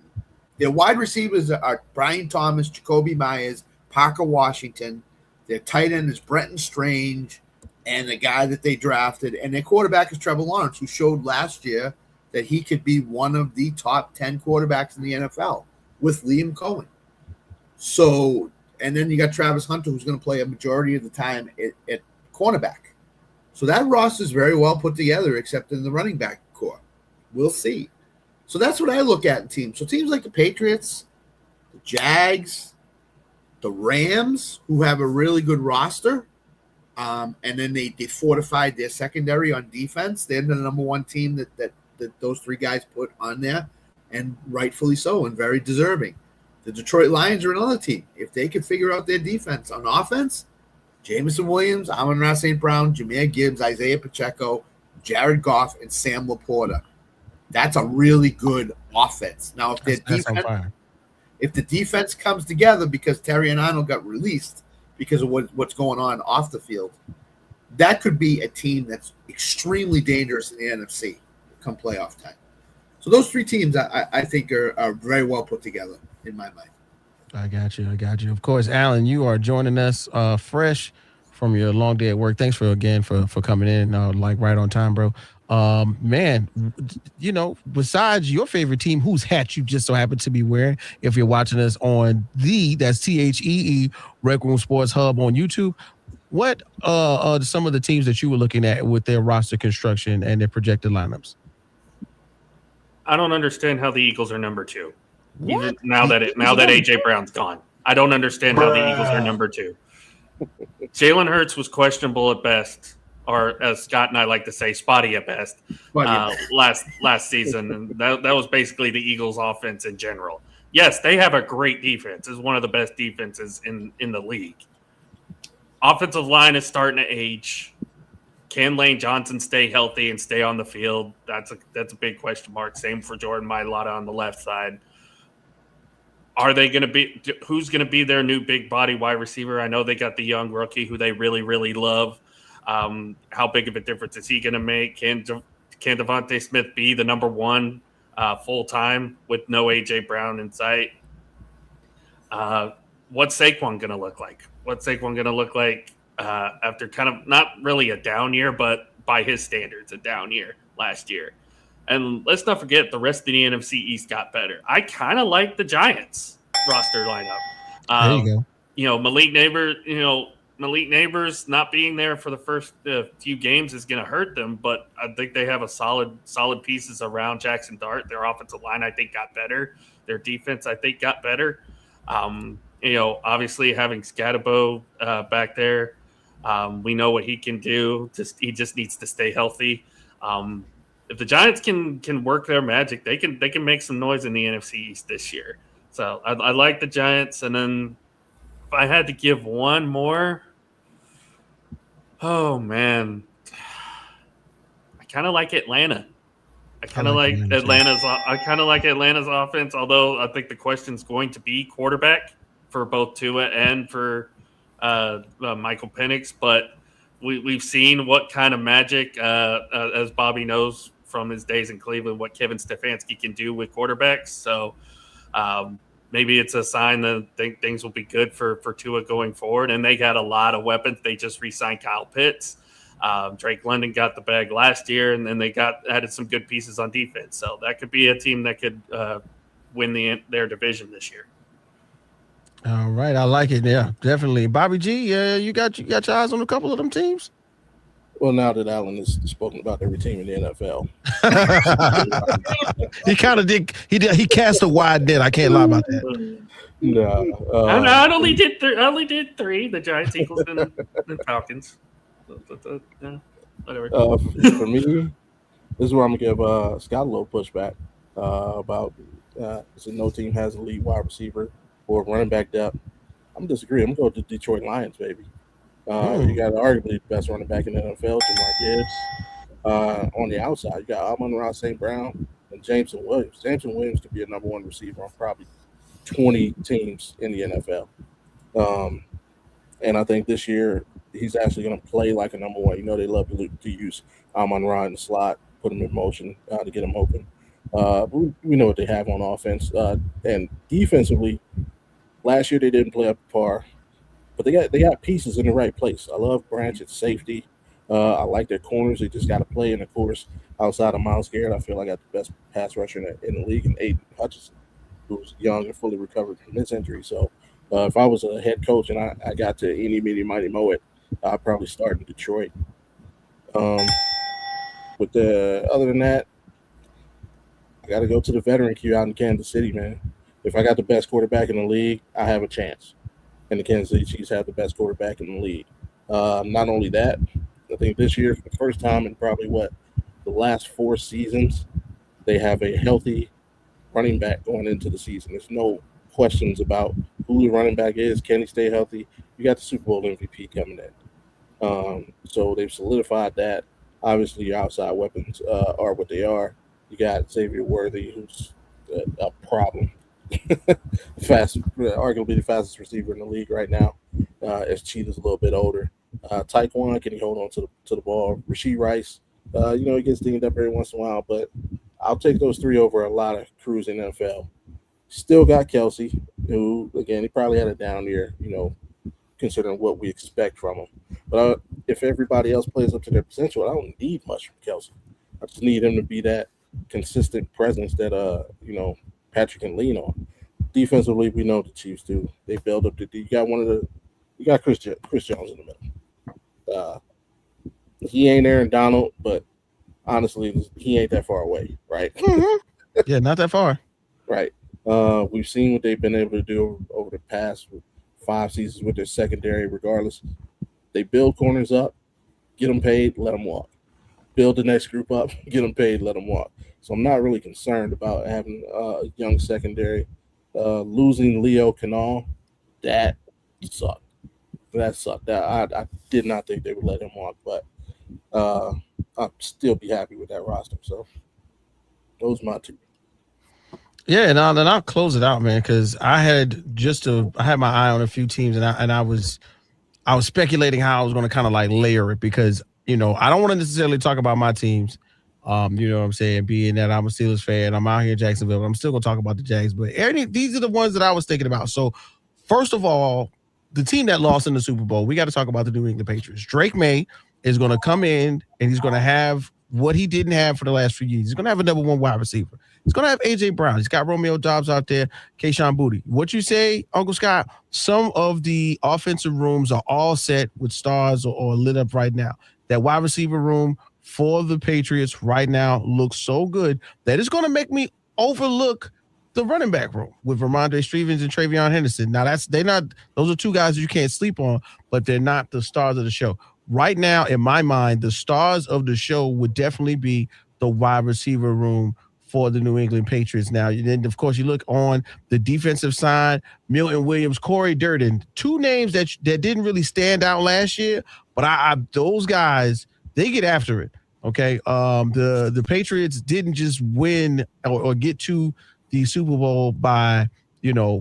Their wide receivers are Brian Thomas, Jacoby Myers, Parker Washington. Their tight end is Brenton Strange, and the guy that they drafted. And their quarterback is Trevor Lawrence, who showed last year that he could be one of the top 10 quarterbacks in the NFL with Liam Cohen. So, and then you got Travis Hunter, who's going to play a majority of the time at cornerback. So that roster is very well put together, except in the running back core. We'll see. So that's what I look at in teams. So teams like the Patriots, the Jags, the Rams, who have a really good roster, and then they fortified their secondary on defense. They're the number one team that those three guys put on there, and rightfully so, and very deserving. The Detroit Lions are another team. If they can figure out their defense on offense, Jameson Williams, Amon-Ra St. Brown, Jahmyr Gibbs, Isaiah Pacheco, Jared Goff, and Sam Laporta. That's a really good offense. Now, if the defense comes together because Terry and Arnold got released because of what's going on off the field, that could be a team that's extremely dangerous in the NFC come playoff time. So those three teams, I think, are very well put together in my mind. I got you. Of course, Alan, you are joining us fresh from your long day at work. Thanks for coming in, like right on time, bro. Man, you know, besides your favorite team, whose hat you just so happen to be wearing, if you're watching us on that's THEE Rec Room Sports Hub on YouTube, what are some of the teams that you were looking at with their roster construction and their projected lineups? I don't understand how the Eagles are number 2. Even now that AJ Brown's gone, I don't understand how the Eagles are number 2. Jalen Hurts was questionable at best, or as Scott and I like to say, spotty at best, last season, and that was basically the Eagles' offense in general. Yes, they have a great defense. It's one of the best defenses in the league. Offensive line is starting to age. Can Lane Johnson stay healthy and stay on the field? That's a big question mark. Same for Jordan Mailata on the left side. Are they going to be – who's going to be their new big body wide receiver? I know they got the young rookie who they really, really love. How big of a difference is he going to make? Can Devontae Smith be the number one full-time with no A.J. Brown in sight? What's Saquon going to look like? After kind of not really a down year, but by his standards, a down year last year? And let's not forget the rest of the NFC East got better. I kind of like the Giants roster lineup. There you go. You know, Malik Neighbors not being there for the first few games is going to hurt them, but I think they have a solid pieces around Jackson Dart. Their offensive line, I think, got better. Their defense, I think, got better. You know, obviously having Scatterbo back there, we know what he can do. He just needs to stay healthy. If the Giants can work their magic, they can make some noise in the NFC East this year. So I like the Giants. And then if I had to give one more, oh man, I kind of like Atlanta. I kind of like Atlanta's offense. Although I think the question's going to be quarterback for both Tua and for Michael Penix, but we've seen what kind of magic, as Bobby knows from his days in Cleveland, what Kevin Stefanski can do with quarterbacks. So maybe it's a sign that things will be good for Tua going forward. And they got a lot of weapons. They just re-signed Kyle Pitts. Drake London got the bag last year, and then they added some good pieces on defense. So that could be a team that could win their division this year. All right, I like it. Yeah, definitely. Bobby G, you got your eyes on a couple of them teams? Well, now that Alan has spoken about every team in the NFL, he kind of did. He cast a wide net. I can't lie about that. No, I only did 3: the Giants, Eagles, and the Falcons. Whatever. For me, this is where I'm gonna give Scott a little pushback about. So no team has a lead wide receiver or running back depth. I'm disagreeing. I'm going to go to the Detroit Lions, baby. You got arguably the best running back in the NFL, Jahmyr Gibbs. On the outside, you got Amon-Ra St. Brown and Jameson Williams. Jameson Williams could be a number one receiver on probably 20 teams in the NFL. And I think this year he's actually going to play like a number one. You know, they love to use Amon-Ra in the slot, put him in motion to get him open. We know what they have on offense. And defensively, last year they didn't play up to par. but they got pieces in the right place. I love Branch at safety. I like their corners. They just got to play. And of course, outside of Myles Garrett, I feel like I got the best pass rusher in the league, and Aiden Hutchinson, who's young and fully recovered from his injury. So if I was a head coach and I got to any, meeny, mighty, mow it, I'd probably start in Detroit. Other than that, I got to go to the veteran queue out in Kansas City, man. If I got the best quarterback in the league, I have a chance. And the Kansas City Chiefs have the best quarterback in the league. Not only that, I think this year, for the first time in probably the last 4 seasons, they have a healthy running back going into the season. There's no questions about who the running back is. Can he stay healthy? You got the Super Bowl MVP coming in. So they've solidified that. Obviously, your outside weapons are what they are. You got Xavier Worthy, who's a problem. Arguably the fastest receiver in the league right now. As Cheetah's a little bit older. Taekwon, can he hold on to the ball? Rashee Rice, he gets dinged up every once in a while, but I'll take those 3 over a lot of crews in the NFL. Still got Kelsey, who, again, he probably had a down year, considering what we expect from him. But if everybody else plays up to their potential, I don't need much from Kelsey. I just need him to be that consistent presence that, Patrick can lean on. Defensively, we know the Chiefs do. They build up you got Chris Jones in the middle. He ain't Aaron Donald, but honestly, he ain't that far away, right? Mm-hmm. Yeah, not that far. Right. We've seen what they've been able to do over the past 5 seasons with their secondary. Regardless, they build corners up, get them paid, let them walk. Build the next group up, get them paid, let them walk. So I'm not really concerned about having a young secondary. Losing Leo Canal, that sucked. That sucked. I did not think they would let him walk, but I'll still be happy with that roster. So those are my 2. Yeah, and I'll close it out, man, because I had my eye on a few teams, and I was speculating how I was going to kind of like layer it because I don't want to necessarily talk about my teams. You know what I'm saying? Being that I'm a Steelers fan, I'm out here in Jacksonville, but I'm still gonna talk about the Jags. But these are the ones that I was thinking about. So, first of all, the team that lost in the Super Bowl, we got to talk about the New England Patriots. Drake May is gonna come in and he's gonna have what he didn't have for the last few years. He's gonna have a number 1 wide receiver. He's gonna have AJ Brown. He's got Romeo Doubs out there, Kayshon Boutte. What you say, Uncle Scott? Some of the offensive rooms are all set with stars or lit up right now. That wide receiver room for the Patriots right now looks so good that it's going to make me overlook the running back room with Ramondre Stevens and Travion Henderson. Now those are 2 guys that you can't sleep on, but they're not the stars of the show. Right now, in my mind, the stars of the show would definitely be the wide receiver room for the New England Patriots. Now, then, of course, you look on the defensive side, Milton Williams, Corey Durden, 2 names that didn't really stand out last year, but those guys, they get after it. Okay. The Patriots didn't just win or get to the Super Bowl by,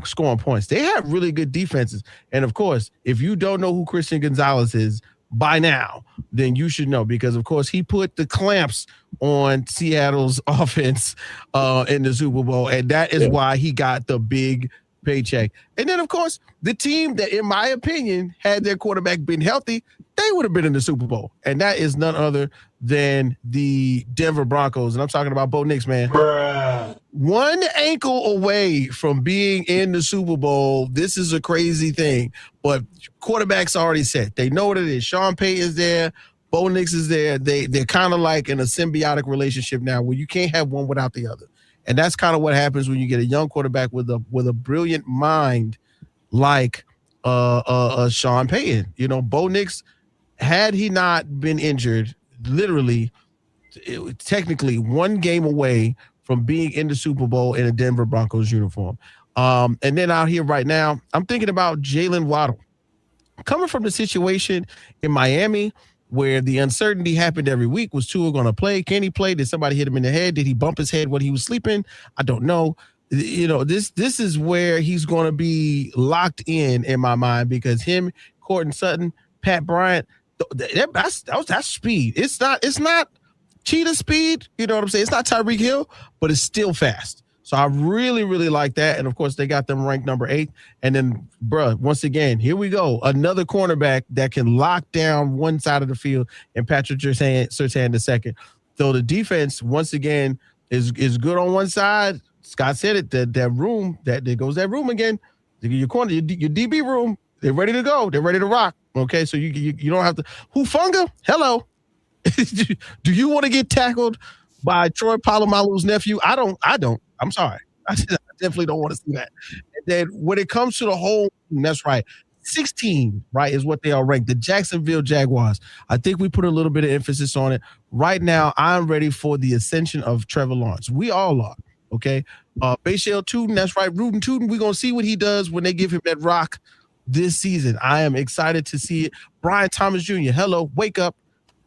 scoring points. They have really good defenses. And of course, if you don't know who Christian Gonzalez is by now, then you should know because of course he put the clamps on Seattle's offense in the Super Bowl. And that is why he got the big paycheck. And then of course, the team that, in my opinion, had their quarterback been healthy, they would have been in the Super Bowl. And that is none other than the Denver Broncos. And I'm talking about Bo Nix, man. Bruh. 1 ankle away from being in the Super Bowl. This is a crazy thing. But quarterback's already set. They know what it is. Sean Payton's there. Bo Nix is there. They're kind of like in a symbiotic relationship now where you can't have one without the other. And that's kind of what happens when you get a young quarterback with a brilliant mind like Sean Payton. Bo Nix, had he not been injured, literally, technically 1 game away from being in the Super Bowl in a Denver Broncos uniform. And then out here right now, I'm thinking about Jalen Waddle. Coming from the situation in Miami where the uncertainty happened every week, was Tua going to play? Can he play? Did somebody hit him in the head? Did he bump his head when he was sleeping? I don't know. This is where he's going to be locked in my mind because him, Courtland Sutton, Pat Bryant, that's speed. It's not cheetah speed. You know what I'm saying? It's not Tyreek Hill, but it's still fast. So I really, really like that. And of course, they got them ranked number 8. And then, bruh, once again, here we go. Another cornerback that can lock down one side of the field, and Patrick Surtain the second. So the defense, once again, is good on one side. Scott said it, that room, there goes that room again. Your corner, your DB room, they're ready to go. They're ready to rock. Okay, so you don't have to. Hufunga, hello. Do you want to get tackled by Troy Polamalu's nephew? I don't. I'm sorry. I definitely don't want to see that. And then when it comes to the whole, that's right. 16, right, is what they are ranked. The Jacksonville Jaguars. I think we put a little bit of emphasis on it. Right now, I'm ready for the ascension of Trevor Lawrence. We all are. Okay. Bashal Tootin, that's right. Rootin' Tootin. We're going to see what he does when they give him that rock this season. I am excited to see it. Brian Thomas Jr., hello, wake up.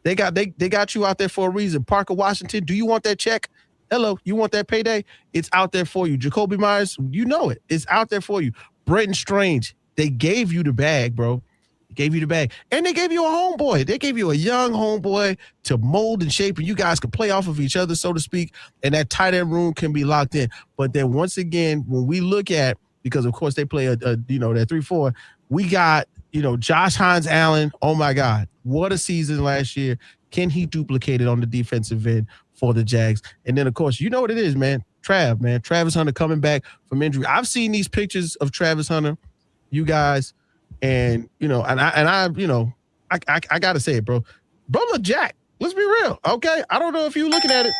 They got you out there for a reason. Parker Washington, do you want that check? Hello, you want that payday? It's out there for you. Jacoby Myers, you know it. It's out there for you. Brenton Strange, they gave you the bag, bro. They gave you the bag. And they gave you a homeboy. They gave you a young homeboy to mold and shape, and you guys can play off of each other, so to speak, and that tight end room can be locked in. But then once again, when we look at, because of course they play that 3-4, we got, Josh Hines-Allen. Oh my God, what a season last year. Can he duplicate it on the defensive end for the Jags? And then of course, you know what it is, man. Travis Hunter coming back from injury. I've seen these pictures of Travis Hunter, you guys, and I gotta say it, bro look jacked. Let's be real, okay? I don't know if you're looking at it,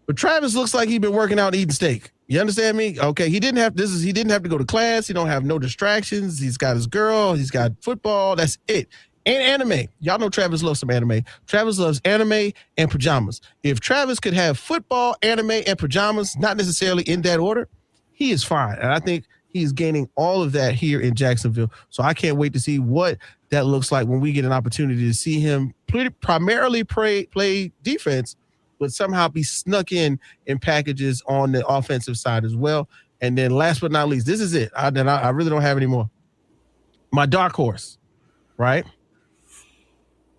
but Travis looks like he's been working out and eating steak. You understand me? Okay, he didn't have to go to class. He don't have no distractions. He's got his girl. He's got football. That's it. And anime. Y'all know Travis loves some anime. Travis loves anime and pajamas. If Travis could have football, anime, and pajamas, not necessarily in that order, he is fine. And I think he's gaining all of that here in Jacksonville. So I can't wait to see what that looks like when we get an opportunity to see him primarily play defense, but somehow be snuck in packages on the offensive side as well. And then last but not least, this is it. I really don't have any more. My dark horse, right?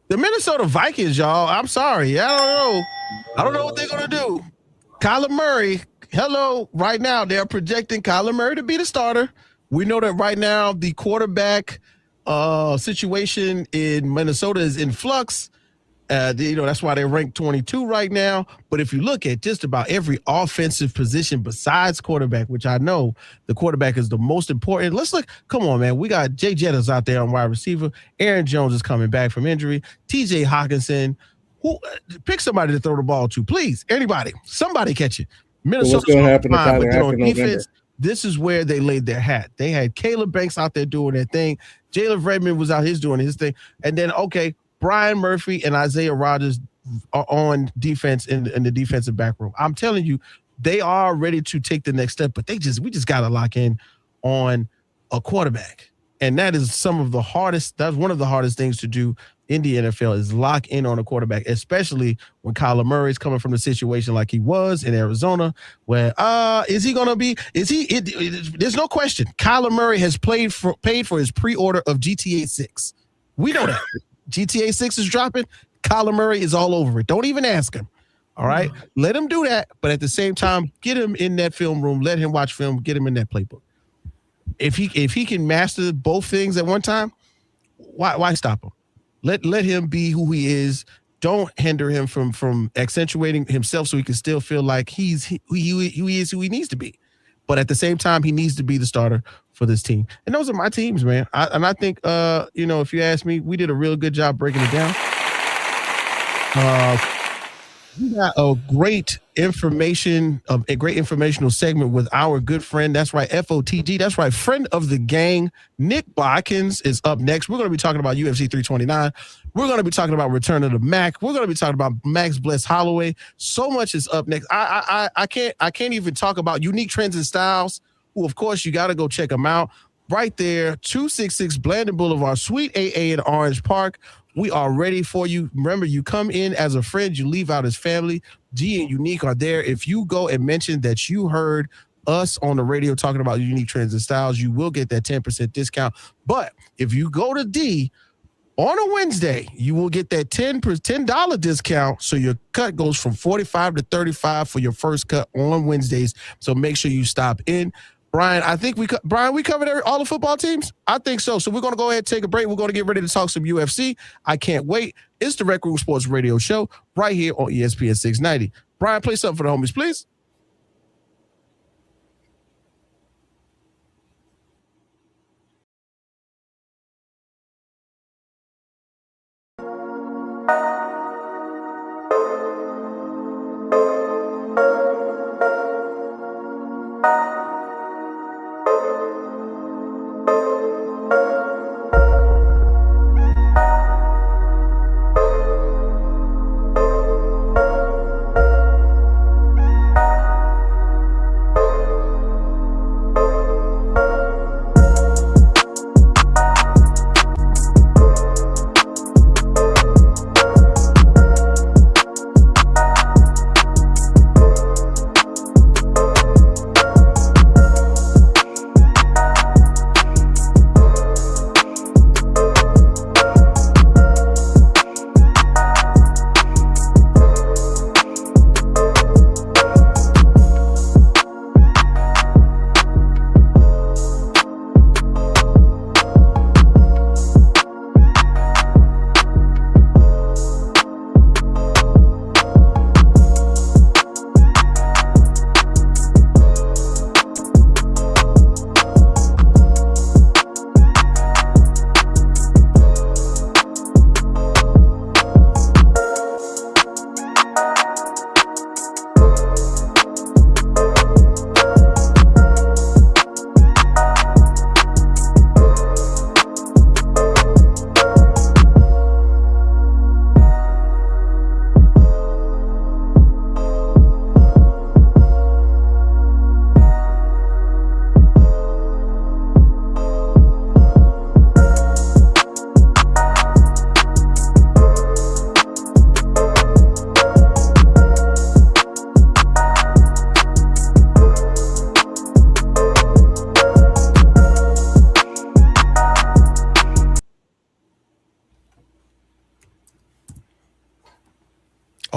The Minnesota Vikings, y'all. I'm sorry. I don't know what they're going to do. Kyler Murray, hello. Right now, they're projecting Kyler Murray to be the starter. We know that right now the quarterback situation in Minnesota is in flux. That's why they're ranked 22 right now. But if you look at just about every offensive position besides quarterback, which I know the quarterback is the most important. Let's look. Come on, man. We got Jay Jettas out there on wide receiver. Aaron Jones is coming back from injury. TJ Hawkinson. Pick somebody to throw the ball to, please. Anybody. Somebody catch it. Minnesota's what's going to happen fine, to but on defense, November? this is where they laid their hat. They had Caleb Banks out there doing their thing. Jalen Redmond was out here doing his thing. And then, okay, Brian Murphy and Isaiah Rodgers are on defense in the defensive back room. I'm telling you, they are ready to take the next step, but we just got to lock in on a quarterback. And that is that's one of the hardest things to do in the NFL is lock in on a quarterback, especially when Kyler Murray is coming from the situation like he was in Arizona, where there's no question. Kyler Murray has paid for his pre-order of GTA 6. We know that. GTA 6 is dropping. Kyler Murray is all over it. Don't even ask him. All right. Let him do that. But at the same time, get him in that film room. Let him watch film. Get him in that playbook. If he can master both things at one time, why stop him? Let him be who he is. Don't hinder him from accentuating himself so he can still feel like he is who he needs to be. But at the same time, he needs to be the starter for this team. And those are my teams, man. I think, if you ask me, we did a real good job breaking it down. We got a great informational segment with our good friend. That's right, FOTG. That's right, friend of the gang. Nick Bodkins is up next. We're going to be talking about UFC 329. We're going to be talking about Return of the Mac. We're going to be talking about Max Bless Holloway. So much is up next. I can't even talk about Unique Trends and Styles, who, of course, you got to go check them out. Right there, 266 Blandon Boulevard, Suite AA in Orange Park. We are ready for you. Remember, you come in as a friend, you leave out as family. G and Unique are there. If you go and mention that you heard us on the radio talking about Unique Trends and Styles, you will get that 10% discount. But if you go to D, On a Wednesday, you will get that $10 discount. So your cut goes from 45 to 35 for your first cut on Wednesdays. So make sure you stop in. Brian, I think we covered all the football teams? I think so. So we're going to go ahead and take a break. We're going to get ready to talk some UFC. I can't wait. It's the Rec Room Sports Radio Show right here on ESPN 690. Brian, play something for the homies, please.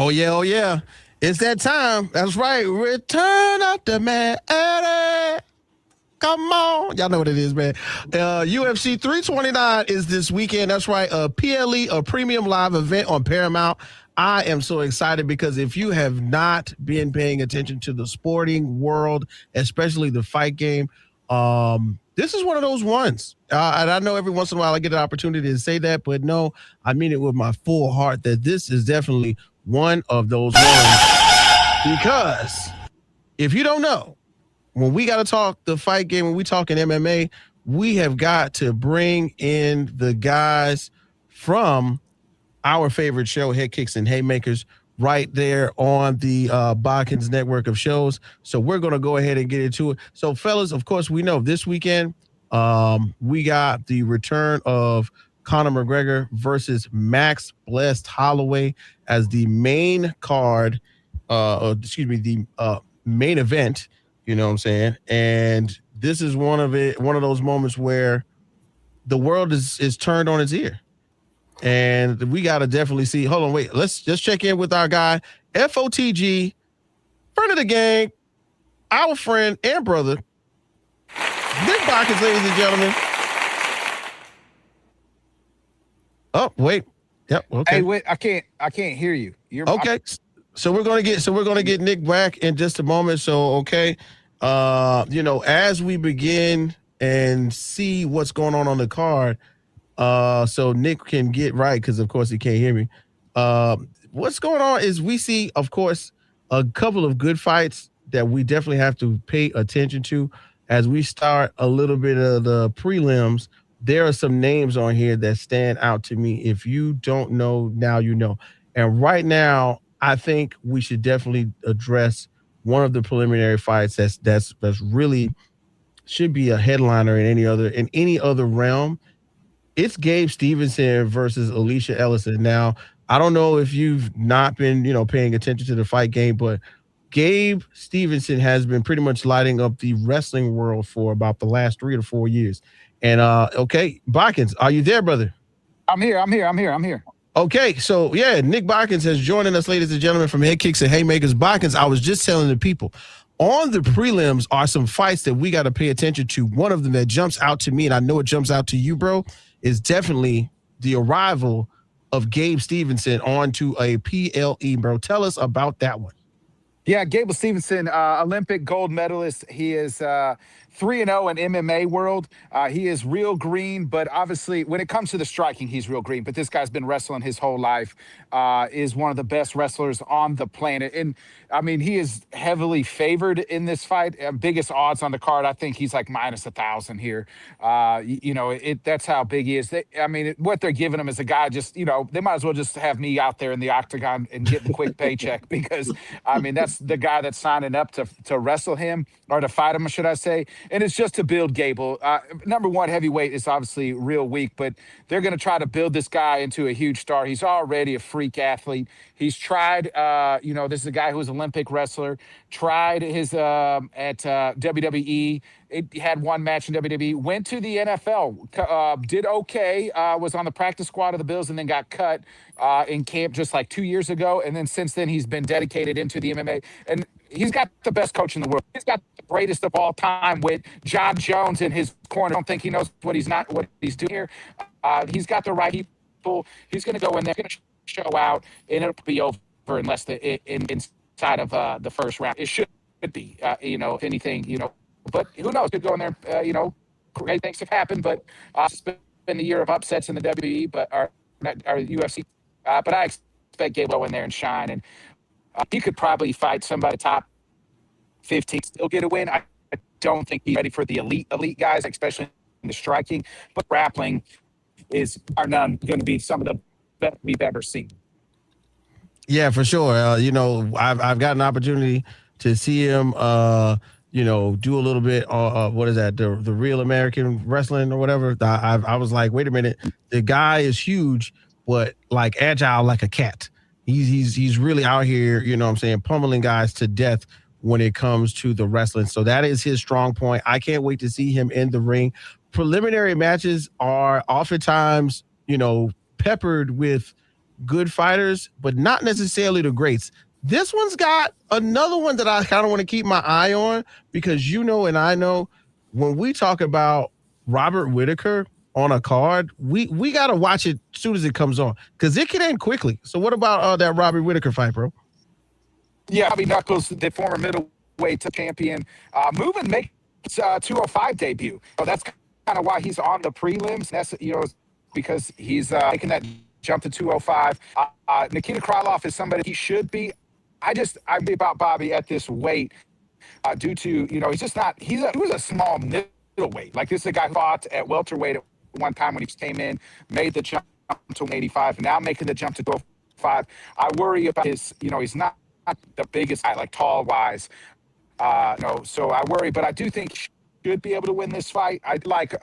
Oh, yeah. It's that time. That's right. Return of the man. Come on. Y'all know what it is, man. UFC 329 is this weekend. That's right. A PLE, a premium live event on Paramount. I am so excited because if you have not been paying attention to the sporting world, especially the fight game, this is one of those ones. And I know every once in a while I get an opportunity to say that, but no, I mean it with my full heart that this is definitely one of those ones. Because if you don't know, when we got to talk the fight game, when we talking MMA, we have got to bring in the guys from our favorite show, Head Kicks and Haymakers, right there on the Bodkins network of shows. So we're going to go ahead and get into it. So, fellas, of course, we know this weekend we got the return of Conor McGregor versus Max Blessed Holloway as the main card, the main event. You know what I'm saying? And this is one of those moments where the world is turned on its ear. And we got to definitely see. Hold on, wait. Let's just check in with our guy, FOTG, friend of the gang, our friend and brother, Nick Bodkins, ladies and gentlemen. Oh, wait. Yep. Okay. Hey, wait. I can't hear you. You're okay. So we're gonna get Nick back in just a moment. So okay. As we begin and see what's going on the card, so Nick can get right, because of course he can't hear me. What's going on is we see, of course, a couple of good fights that we definitely have to pay attention to as we start a little bit of the prelims. There are some names on here that stand out to me. If you don't know, now you know. And right now, I think we should definitely address one of the preliminary fights that's really should be a headliner in any other realm. It's Gabe Stevenson versus Alicia Ellison. Now, I don't know if you've not been, paying attention to the fight game, but Gabe Stevenson has been pretty much lighting up the wrestling world for about the last 3 to 4 years. And okay, Bodkins, are you there, brother? I'm here. Okay, so yeah, Nick Bykins has joined us, ladies and gentlemen, from Head Kicks and Haymakers. Bykins, I was just telling the people, on the prelims are some fights that we got to pay attention to. One of them that jumps out to me, and I know it jumps out to you, bro, is definitely the arrival of Gabe Stevenson onto a PLE, bro. Tell us about that one. Yeah, Gable Stevenson, Olympic gold medalist. He is 3-0 in MMA world. He is real green, but obviously when it comes to the striking, he's real green. But this guy's been wrestling his whole life, is one of the best wrestlers on the planet. And, I mean, he is heavily favored in this fight. Biggest odds on the card, I think he's like minus 1,000 here. That's how big he is. What they're giving him is a guy just, they might as well just have me out there in the octagon and get the quick paycheck because, that's the guy that's signing up to wrestle him or to fight him, should I say. And it's just to build Gable. Number one, heavyweight is obviously real weak, but they're going to try to build this guy into a huge star. He's already a freak athlete. He's tried, this is a guy who was an Olympic wrestler, tried his at WWE. It had one match in WWE, went to the NFL, did okay, was on the practice squad of the Bills and then got cut in camp just like 2 years ago. And then since then, he's been dedicated into the MMA. And he's got the best coach in the world. He's got the greatest of all time with John Jones in his corner. I don't think he knows what he's doing here. He's got the right people. He's going to go in there, going to show out, and it'll be over unless inside of the first round. It should be, if anything, But who knows? Could go in there. Great things have happened, but it's been the year of upsets in the WWE, or UFC. But I expect Gable in there and shine, and he could probably fight somebody top 15, still get a win. I don't think he's ready for the elite guys, especially in the striking. But grappling is none going to be some of the best we've ever seen. Yeah, for sure. I've got an opportunity to see him. Do a little bit. What is that? The Real American Wrestling or whatever. I was like, wait a minute. The guy is huge, but like agile like a cat. He's really out here. Pummeling guys to death when it comes to the wrestling. So that is his strong point. I can't wait to see him in the ring. Preliminary matches are oftentimes, peppered with good fighters, but not necessarily the greats. This one's got another one that I kind of want to keep my eye on because and I know when we talk about Robert Whitaker on a card, we got to watch it as soon as it comes on because it can end quickly. So what about that Robert Whitaker fight, bro? Yeah, Bobby Knuckles, the former middleweight champion, moving makes 205 debut. So that's kind of why he's on the prelims. That's because he's making that jump to 205. Nikita Krylov is somebody he should be. I'm about Bobby at this weight due to, he's just not, he was a small middleweight. Like this is a guy who fought at welterweight at one time when he came in, made the jump to 185, and now making the jump to 205. I worry about his, he's not the biggest guy, like tall wise. So I worry, but I do think he should be able to win this fight. I like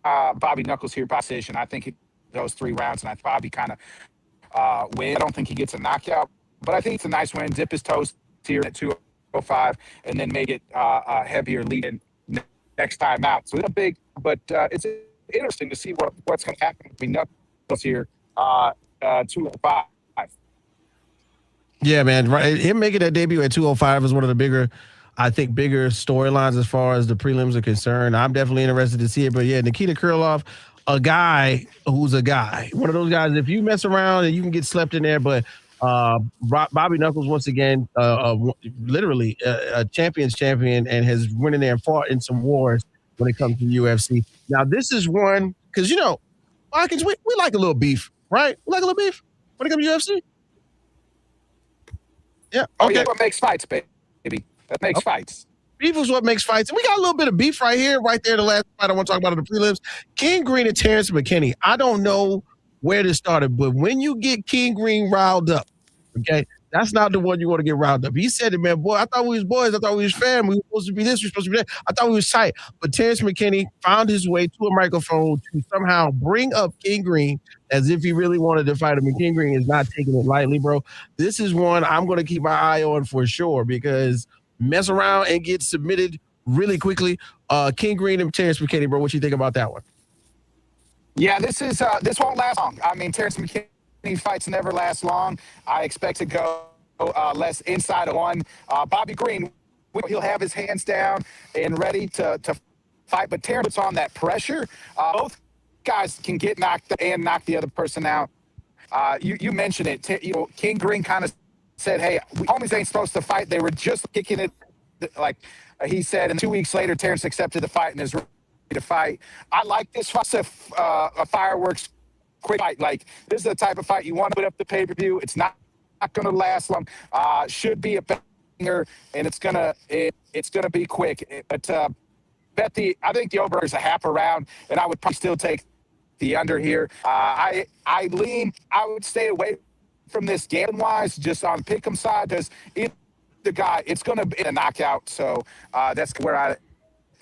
Bobby Knuckles here by decision. I think those 3 rounds, and I think Bobby kind of win. I don't think he gets a knockout, but I think it's a nice win. Dip his toes here at 205, and then make it a heavier lead in next time out. So it's a big, but it's interesting to see what's going to happen between Knuckles here 205. Yeah, man. Right. Him making that debut at 205 is one of the bigger storylines as far as the prelims are concerned. I'm definitely interested to see it. But yeah, Nikita Krylov, a guy who's a guy. One of those guys, if you mess around and you can get slept in there. But Bobby Knuckles, once again, literally a champion's champion and has went in there and fought in some wars when it comes to UFC. Now, this is one, because, Watkins, we like a little beef, right? We like a little beef when it comes to UFC. Yeah. Okay. Oh, yeah, what makes fights, baby. That makes fights. Beef is what makes fights. And we got a little bit of beef right here, right there. The last fight I want to talk about in the prelims. King Green and Terrence McKinney. I don't know where this started, but when you get King Green riled up, okay, that's not the one you want to get riled up. He said it, man, boy, I thought we was boys. I thought we was family. We were supposed to be this. We were supposed to be that. I thought we was tight. But Terrence McKinney found his way to a microphone to somehow bring up King Green as if he really wanted to fight him. And King Green is not taking it lightly, bro. This is one I'm going to keep my eye on for sure because mess around and get submitted really quickly. King Green and Terrence McKinney, bro, what you think about that one? Yeah, this won't last long. I mean, Terrence McKinney fights never last long. I expect to go less inside of one. Bobby Green, he'll have his hands down and ready to fight, but Terrence puts on that pressure. Both guys can get knocked and knock the other person out. You mentioned it. King Green kind of said, "Hey, homies ain't supposed to fight." They were just kicking it, like he said. And 2 weeks later, Terrence accepted the fight and is ready to fight. I like this fight. A fireworks quick fight. Like, this is the type of fight you want to put up the pay-per-view. It's not going to last long. Should be a banger, and it's gonna be quick. But I think the over is a half a round, and I would probably still take the under here. I would stay away from this gambling-wise, just on pick'em side, because the guy, it's going to be a knockout. So that's where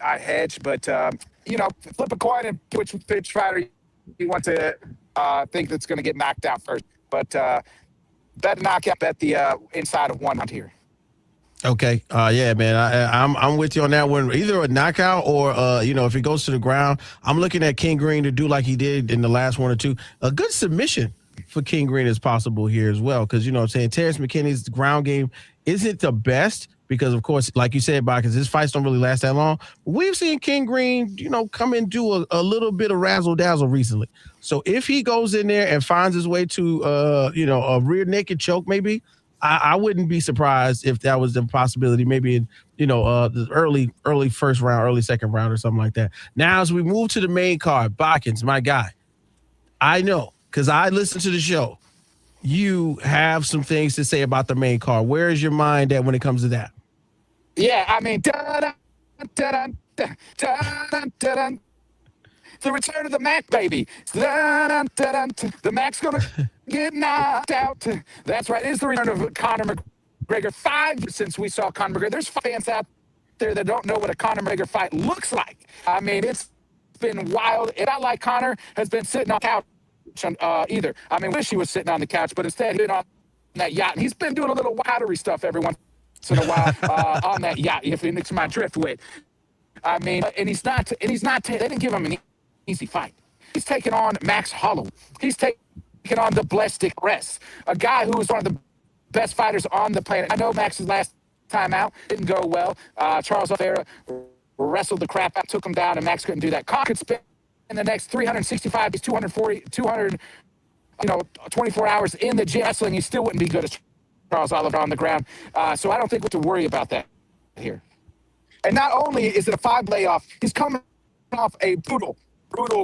I hedge. But, flip a coin and which fighter you want to think that's going to get knocked out first. But bet knockout, bet the inside of 1 round here. Okay. Yeah, man. I'm with you on that one. Either a knockout or, if it goes to the ground, I'm looking at King Green to do like he did in the last 1 or 2. A good submission for King Green is possible here as well. Because, what I'm saying, Terrence McKinney's ground game isn't the best because, of course, like you said, because his fights don't really last that long. We've seen King Green, come and do a little bit of razzle-dazzle recently. So if he goes in there and finds his way to, a rear naked choke maybe, I wouldn't be surprised if that was the possibility, maybe in, the early first round, early second round or something like that. Now, as we move to the main card, Botkins, my guy, I know, because I listen to the show, you have some things to say about the main card. Where is your mind at when it comes to that? Yeah, I mean, the return of the Mac, baby. The Mac's going to get knocked out. That's right. It's the return of Conor McGregor. 5 years since we saw Conor McGregor. There's fans out there that don't know what a Conor McGregor fight looks like. I mean, it's been wild. It's not like Conor has been sitting on the couch either. I mean, wish he was sitting on the couch, but instead he's been on that yacht. And he's been doing a little powdery stuff every once in a while on that yacht, if it's my driftwood. I mean, and he's not, they didn't give him an easy fight. He's taking on Max Holloway. He's taking on the Blessed Rest, a guy who was one of the best fighters on the planet. I know Max's last time out didn't go well. Charles Oliveira wrestled the crap out, took him down, and Max couldn't do that. Conor could spend in the next 365 days, 24 hours in the gym wrestling. He still wouldn't be good as Charles Oliveira on the ground. So I don't think we have to worry about that here. And not only is it a 5 layoff, he's coming off a brutal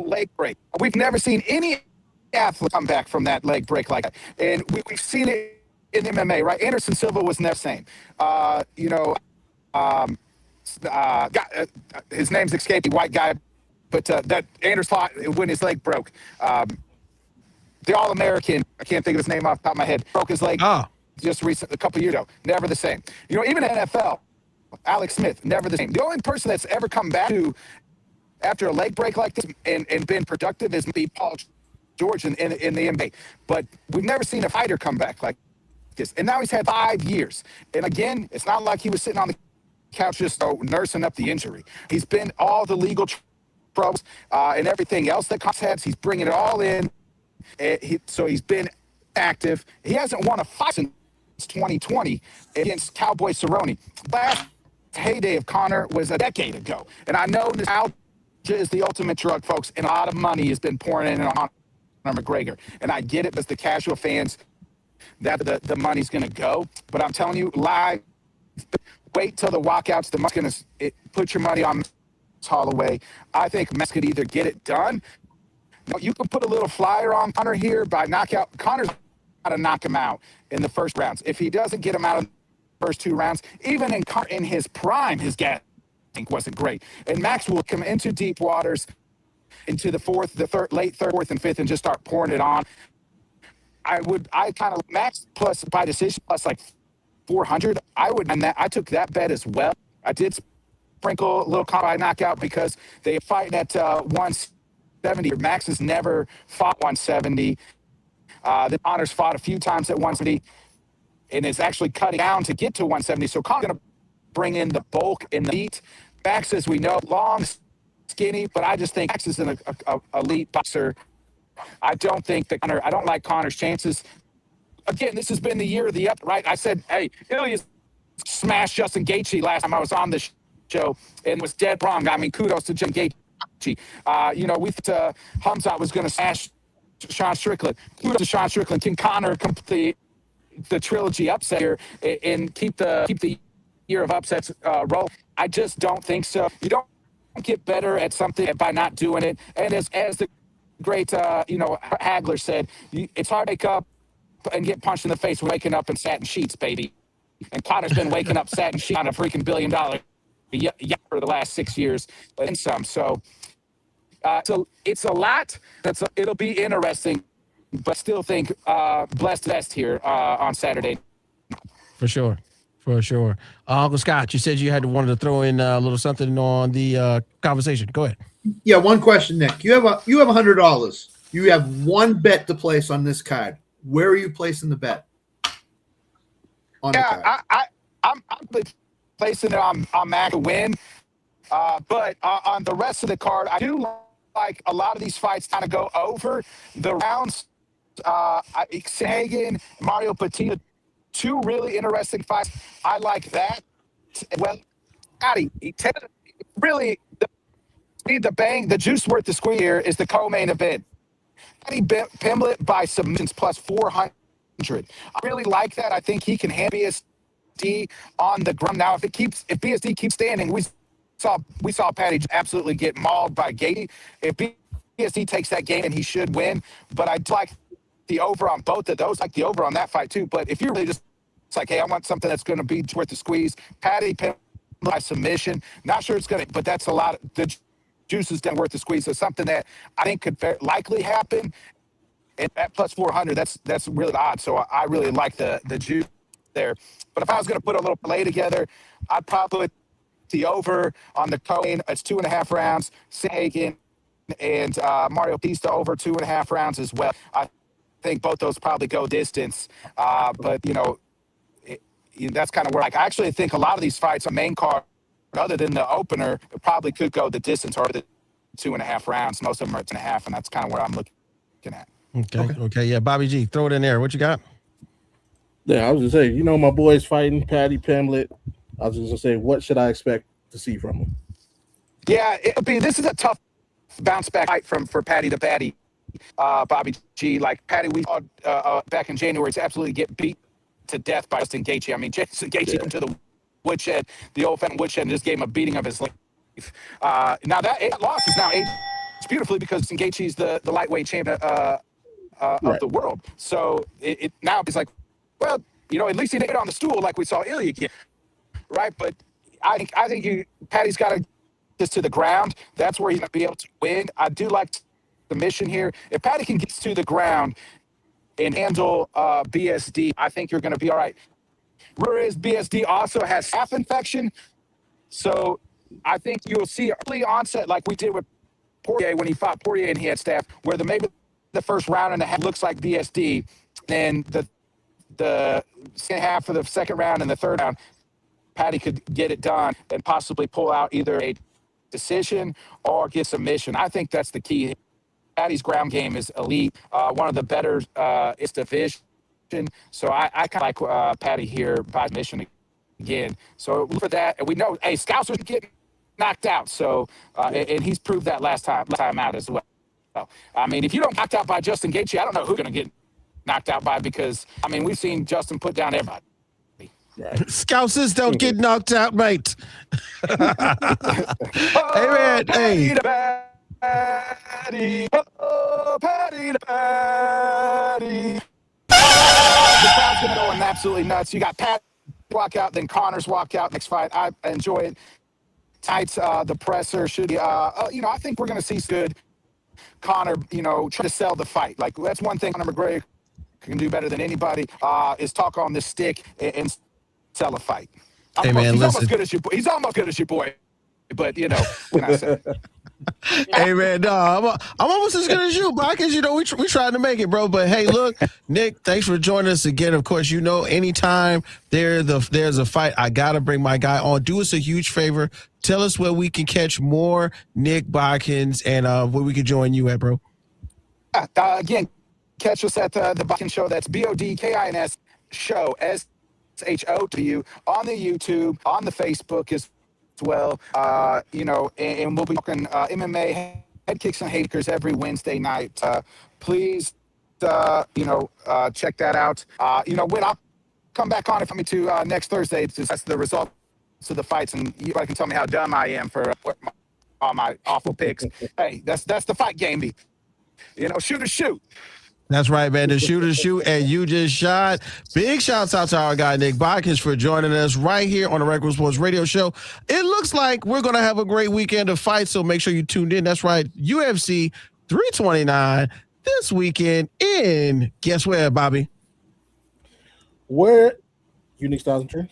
leg break. We've never seen any athlete come back from that leg break like that. And we've seen it in MMA, right? Anderson Silva was never the same. His name's escaped, white guy, but that Anderson fought when his leg broke. The All-American, I can't think of his name off the top of my head, broke his leg just recently, a couple years ago. Never the same. Even in NFL, Alex Smith, never the same. The only person that's ever come back to after a leg break like this and been productive is maybe Paul George in the NBA. But we've never seen a fighter come back like this. And now he's had 5 years. And again, it's not like he was sitting on the couch just nursing up the injury. He's been all the legal troubles and everything else that Cox has. He's bringing it all in. So he's been active. He hasn't won a fight since 2020 against Cowboy Cerrone. Last heyday of Conor was a decade ago. And I know nostalgia is the ultimate drug, folks, and a lot of money has been pouring in on Conor McGregor. And I get it as the casual fans that the money's going to go. But I'm telling you, live, wait till the walkouts. The money's going to put your money on Holloway. I think Max could either get it done. You can put a little flyer on Conor here by knockout. Conor's got to knock him out in the first rounds. If he doesn't get him out in the first 2 rounds, even in his prime, his gas tank wasn't great. And Max will come into deep waters, into the late third, fourth, and fifth, and just start pouring it on. I kind of Max plus by decision plus like 400. I took that bet as well. I did sprinkle a little Conor knockout because they fight at 170. Max has never fought 170. The Conor's fought a few times at 170 and is actually cutting down to get to 170. So Conor's going to bring in the bulk and the meat. Max, as we know, long skinny, but I just think Max is an elite boxer. I don't like Conor's chances. Again, this has been the year of the up, right? I said, hey, Ilya smashed Justin Gaethje last time I was on the show and was dead wrong. I mean, kudos to Jim Gaethje. We thought Hamzat was going to smash Sean Strickland. Kudos to Sean Strickland. Can Conor complete the trilogy upset here and keep the year of upsets roll? I just don't think so. You don't get better at something by not doing it. And as the great Hagler said, it's hard to wake up and get punched in the face when waking up in satin sheets, baby. And Conor's been waking up satin sheets on a freaking $1 billion for the last 6 years and some. So it's a lot. It'll be interesting, but still think blessed vest here on Saturday. For sure. Uncle Scott, you said you wanted to throw in a little something on the conversation. Go ahead. Yeah, one question, Nick. You have $100. You have one bet to place on this card. Where are you placing the bet? On the card? I'm placing it on Mac to win. But on the rest of the card, I do like a lot of these fights kind of go over the rounds. Sagan, Mario Patino, two really interesting fights. I like that. Well, Patty, really, the juice worth the squeeze here is the co-main event. Patty Pimblett by submissions plus 400. I really like that. I think he can handle BSD on the ground. Now, if BSD keeps standing, we saw Patty absolutely get mauled by Gaethje. If BSD takes that game, and he should win. But I'd like the over on both of those. Like the over on that fight too. But if you're really just like, hey, I want something that's going to be worth the squeeze, Patty Pimblett by submission. Not sure it's going to, but that's a lot. The juice is worth the squeeze. So something that I think could likely happen. And at plus 400, that's really odd. So I really like the juice there. But if I was going to put a little play together, I'd probably put the over on the co-main. It's 2.5 rounds. Sagan and Mario Pista over 2.5 rounds as well. I think both those probably go distance. But that's kind of where I actually think a lot of these fights on main card, other than the opener, probably could go the distance or the 2.5 rounds. Most of them are 2.5, and that's kind of where I'm looking at. Okay. Yeah, Bobby G, throw it in there. What you got? Yeah, I was gonna say, my boy's fighting Patty Pimblett. I was just gonna say, what should I expect to see from him? Yeah, this is a tough bounce back fight for Patty to Patty. Bobby G, like Patty, we saw back in January to absolutely get beat to death by Justin Gaethje. I mean, Justin Gaethje went to the woodshed, the old fashioned woodshed, and just gave him a beating of his life. Now that loss is now aged beautifully because Justin Gaethje is the lightweight champion of the world. So it now it's like, well, at least he didn't get on the stool like we saw Ilya get, right? But I think Patty's got to get to the ground. That's where he's going to be able to win. I do like the mission here. If Patty can get to the ground and handle BSD, I think you're going to be all right. Whereas BSD also has staph infection, so I think you'll see early onset like we did with Poirier when he fought Poirier and he had staph, where maybe the first round and a half looks like BSD, then the second half of the second round and the third round, Patty could get it done and possibly pull out either a decision or get submission. I think that's the key. Patty's ground game is elite. One of the better is division. So I kind of like Patty here by submission again. So look for that. And we know, hey, Scouser's getting knocked out. So, and he's proved that last time out as well. I mean, if you don't knocked out by Justin Gaethje, I don't know who's going to get knocked out by, because, I mean, we've seen Justin put down everybody. Right. Scousers don't get knocked out, mate. Hey, man. Hey. Patty, oh, Patty, Patty. The crowd's going to go absolutely nuts. You got Pat walk out, then Connor's walk out next fight. I enjoy it. Tights, the presser should be, I think we're going to see good Connor, try to sell the fight. Like, that's one thing Conor McGregor can do better than anybody, is talk on the stick and sell a fight. Hey, man, he's almost good as your boy, but, when I say Hey man, no, I'm almost as good as you, Bikers. You know, we trying to make it, bro. But hey, look, Nick, thanks for joining us again. Of course, you know, anytime there's a fight, I gotta bring my guy on. Do us a huge favor. Tell us where we can catch more Nick Bikins and where we can join you at, bro. Again, catch us at the Bodkins Show. That's BODKINS Show, SHOW, on the YouTube, on the Facebook as well. You know, and we'll be talking MMA head kicks and haymakers every Wednesday night. Please, check that out. You know, when I'll come back on if I'm to next Thursday to discuss the results of the fights, and you guys can tell me how dumb I am for all my awful picks. Hey, that's the fight game. You know, shoot or shoot. That's right, man. The shoot, and you just shot. Big shouts out to our guy, Nick Bikins, for joining us right here on the RecRoomSports Radio Show. It looks like we're going to have a great weekend of fights, so make sure you tuned in. That's right, UFC 329 this weekend in, guess where, Bobby? Where? Unique Styles and Trends?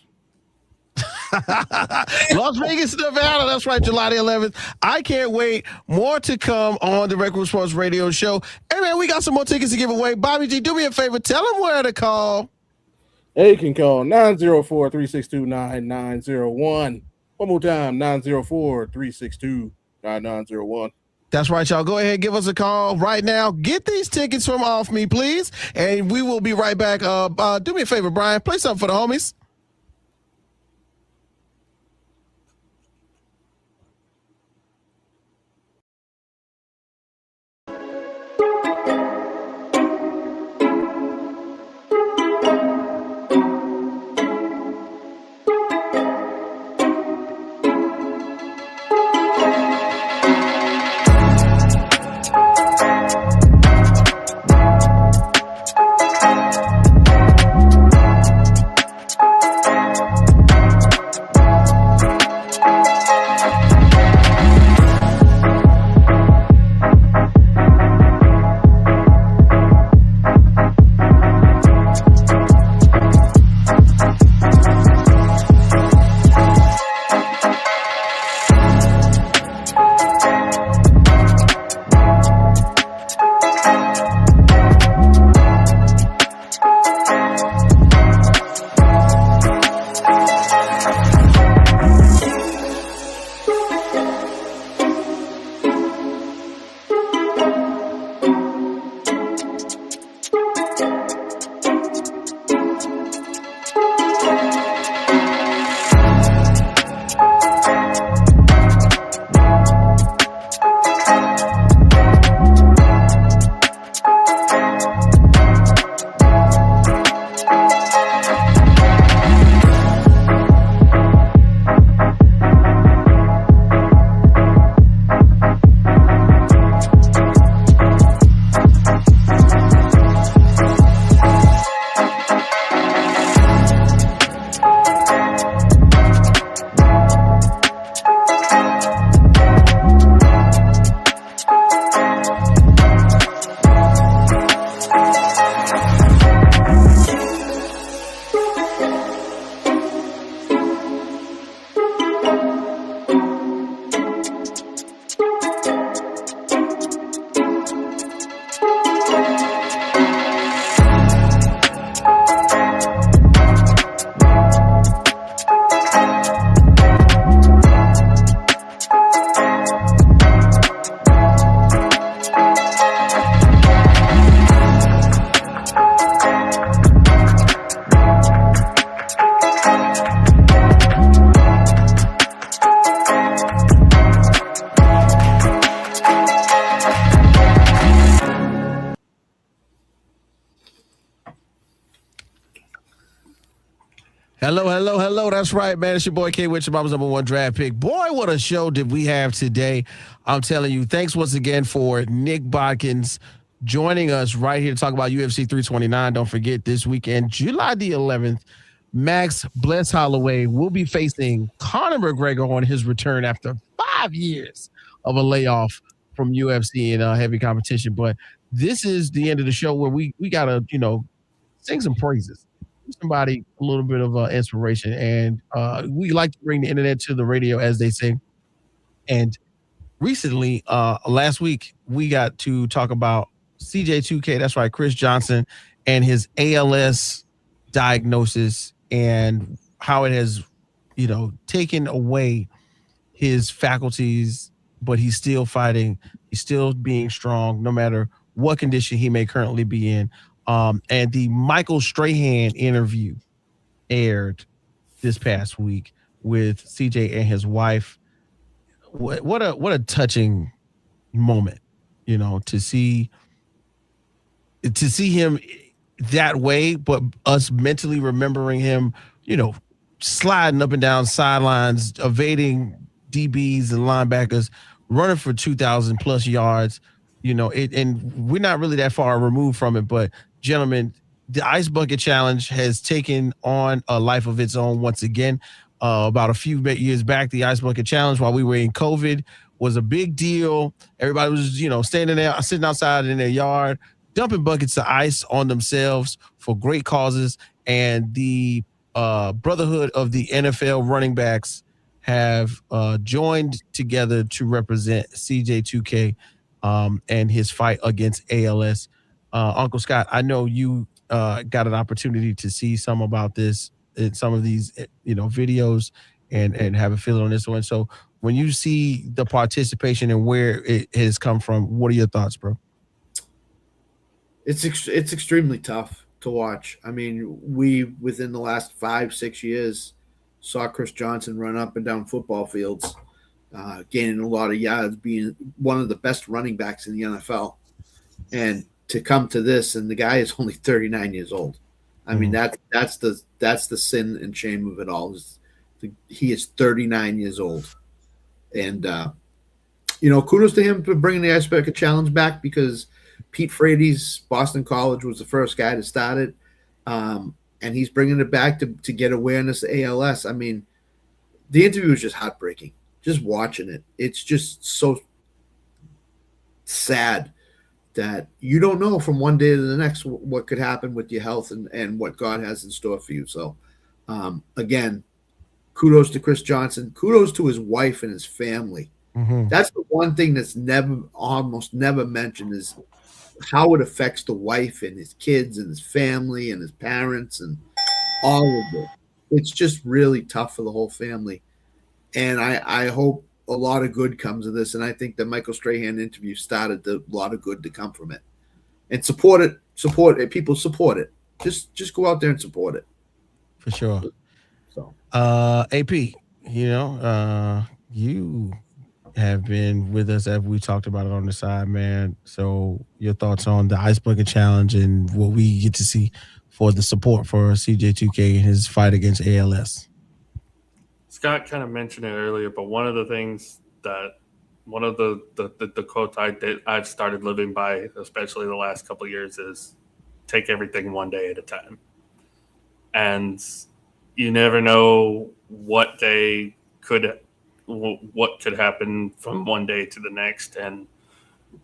Las Vegas, Nevada. That's right, July the 11th. I can't wait. More to come on the RecRoomSports Radio Show. Hey, man, we got some more tickets to give away. Bobby G, do me a favor. Tell them where to call. Hey, you can call 904-362-9901. One more time, 904-362-9901. That's right, y'all. Go ahead, give us a call right now. Get these tickets from Off Me, please. And we will be right back. Do me a favor, Brian. Play something for the homies. Hello. That's right, man. It's your boy K Witch, Mama's #1 draft pick. Boy, what a show did we have today. I'm telling you, thanks once again for Nick Bodkins joining us right here to talk about UFC 329. Don't forget, this weekend, July the 11th, Max Bless Holloway will be facing Conor McGregor on his return after 5 years of a layoff from UFC and heavy competition. But this is the end of the show where we got to, sing some praises. Somebody a little bit of inspiration, and we like to bring the internet to the radio, as they say. And recently, last week, we got to talk about CJ2K. That's right, Chris Johnson and his ALS diagnosis and how it has, taken away his faculties, but he's still fighting. He's still being strong, no matter what condition he may currently be in. And the Michael Strahan interview aired this past week with CJ and his wife. What a touching moment, to see him that way, but us mentally remembering him, sliding up and down sidelines, evading DBs and linebackers, running for 2,000 plus yards, and we're not really that far removed from it. But gentlemen, the Ice Bucket Challenge has taken on a life of its own once again. About a few years back, the Ice Bucket Challenge, while we were in COVID, was a big deal. Everybody was, standing there, sitting outside in their yard, dumping buckets of ice on themselves for great causes. And the Brotherhood of the NFL running backs have joined together to represent CJ2K and his fight against ALS. Uncle Scott, I know you got an opportunity to see some about this in some of these, videos and have a feeling on this one. So when you see the participation and where it has come from, what are your thoughts, bro? It's extremely tough to watch. I mean, we, within the last 5-6 years, saw Chris Johnson run up and down football fields, gaining a lot of yards, being one of the best running backs in the NFL. And to come to this, and the guy is only 39 years old. I mean, that's the sin and shame of it all. He is 39 years old. And, kudos to him for bringing the Ice Bucket Challenge back, because Pete Frady's Boston College was the first guy to start it. And he's bringing it back to get awareness of ALS. I mean, the interview was just heartbreaking. Just watching it. It's just so sad that you don't know from one day to the next what could happen with your health and what God has in store for you. So, again, kudos to Chris Johnson. Kudos to his wife and his family. Mm-hmm. That's the one thing that's almost never mentioned, is how it affects the wife and his kids and his family and his parents and all of it. It's just really tough for the whole family. And I hope a lot of good comes of this. And I think the Michael Strahan interview started a lot of good to come from it. And support it. People support it. Just go out there and support it. For sure. So, AP, you have been with us as we talked about it on the side, man. So your thoughts on the Ice Bucket Challenge and what we get to see for the support for CJ2K and his fight against ALS. Scott kind of mentioned it earlier, but one of the quotes I've started living by, especially the last couple of years, is take everything one day at a time. And you never know what could happen from one day to the next. And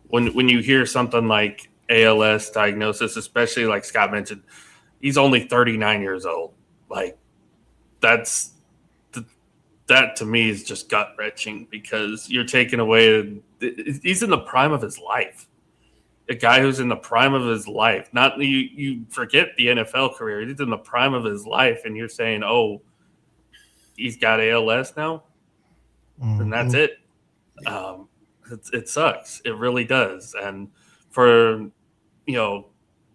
when you hear something like ALS diagnosis, especially like Scott mentioned, he's only 39 years old. Like that to me is just gut wrenching, because you're taking away, he's in the prime of his life. A guy who's in the prime of his life, not you forget the NFL career. He's in the prime of his life, and you're saying, oh, he's got ALS now. And that's it. It sucks. It really does. And for him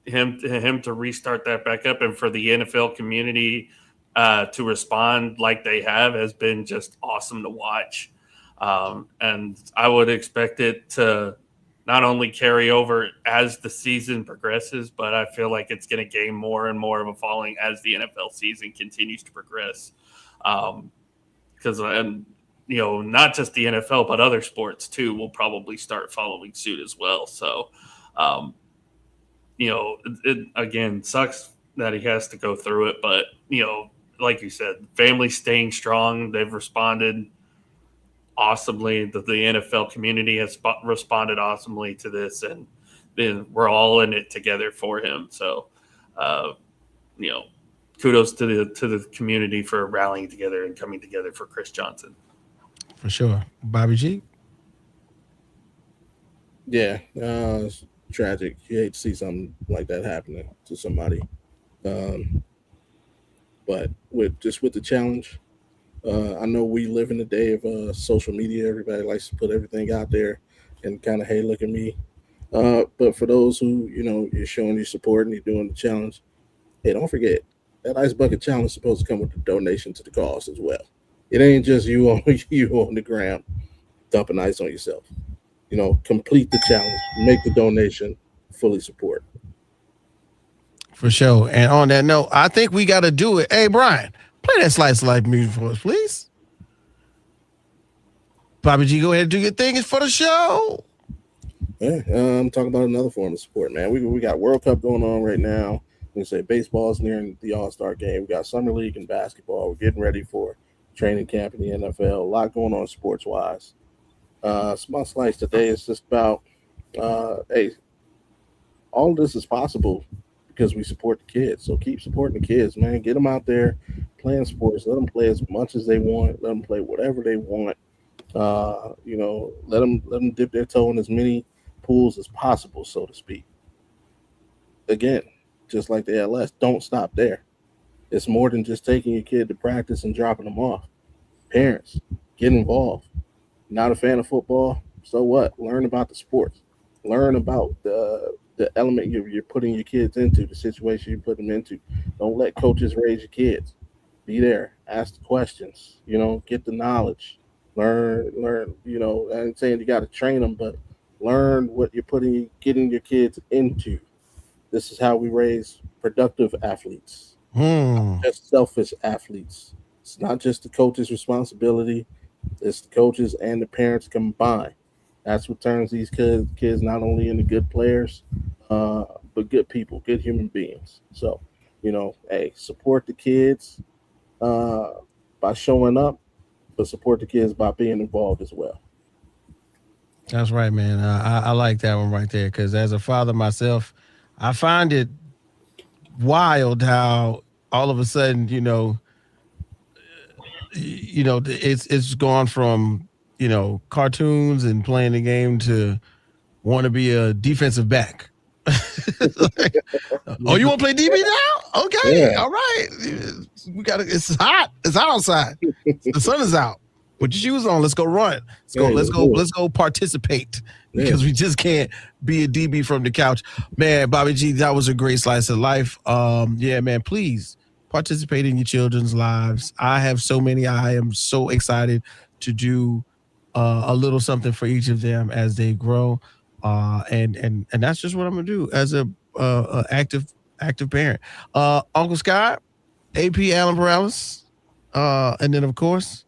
to restart that back up, and for the NFL community to respond like they have, has been just awesome to watch. And I would expect it to not only carry over as the season progresses, but I feel like it's going to gain more and more of a following as the NFL season continues to progress. Because not just the NFL, but other sports too will probably start following suit as well. So, it again sucks that he has to go through it, but like you said, family staying strong. They've responded awesomely. The NFL community has responded awesomely to this, and then we're all in it together for him. So, kudos to the community for rallying together and coming together for Chris Johnson. For sure. Bobby G? Yeah, it's tragic. You hate to see something like that happening to somebody. Um, but with the challenge, I know we live in the day of social media. Everybody likes to put everything out there and kind of, hey, look at me. But for those who, you're showing your support and you're doing the challenge, hey, don't forget that ice bucket challenge is supposed to come with a donation to the cause as well. It ain't just you on the ground dumping ice on yourself. Complete the challenge, make the donation, fully support. For sure. And on that note, I think we got to do it. Hey, Brian, play that Slice of Life music for us, please. Bobby G, go ahead and do your thing. It's for the show. Yeah, I'm talking about another form of support, man. We got World Cup going on right now. We say baseball's nearing the All-Star game. We got Summer League and basketball. We're getting ready for training camp in the NFL. A lot going on sports-wise. Small Slice today is just about, hey, all of this is possible because we support the kids. So keep supporting the kids, man. Get them out there playing sports. Let them play as much as they want. Let them play whatever they want. Let them dip their toe in as many pools as possible, so to speak. Again, just like the LS, don't stop there. It's more than just taking your kid to practice and dropping them off. Parents, get involved. Not a fan of football? So what? Learn about the sports. Learn about the element you're putting your kids into, the situation you put them into. Don't let coaches raise your kids. Be there. Ask the questions. Get the knowledge. Learn. I ain't saying you got to train them, but learn what you're getting your kids into. This is how we raise productive athletes, not just selfish athletes. It's not just the coach's responsibility. It's the coaches and the parents combined. That's what turns these kids not only into good players, but good people, good human beings. So, hey, support the kids by showing up, but support the kids by being involved as well. That's right, man. I like that one right there because as a father myself, I find it wild how all of a sudden, it's gone from, cartoons and playing the game to want to be a defensive back. Like, oh, you want to play DB now? Okay, yeah. All right. It's hot. It's hot outside. The sun is out. Put your shoes on. Let's go run. Let's go participate because we just can't be a DB from the couch. Man, Bobby G, that was a great slice of life. Yeah, man, please participate in your children's lives. I have so many. I am so excited to do a little something for each of them as they grow. And that's just what I'm gonna do as a active parent. Uncle Scott, AP Allen Perales, and then of course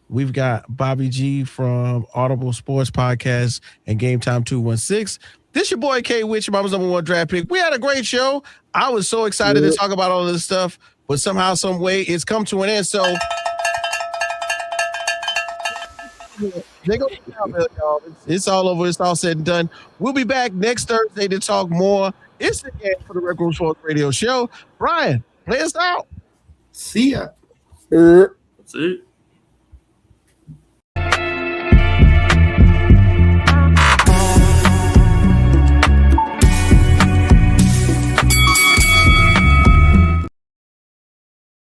we've got Bobby G from Audible Sports Podcast and Game Time 216. This your boy K Witch, Mama's #1 draft pick. We had a great show. I was so excited to talk about all of this stuff, but somehow, some way, it's come to an end. So it's all over. It's all said and done. We'll be back next Thursday to talk more. It's the game for the RecRoomSports Radio show. Brian, play us out. See ya. That's it.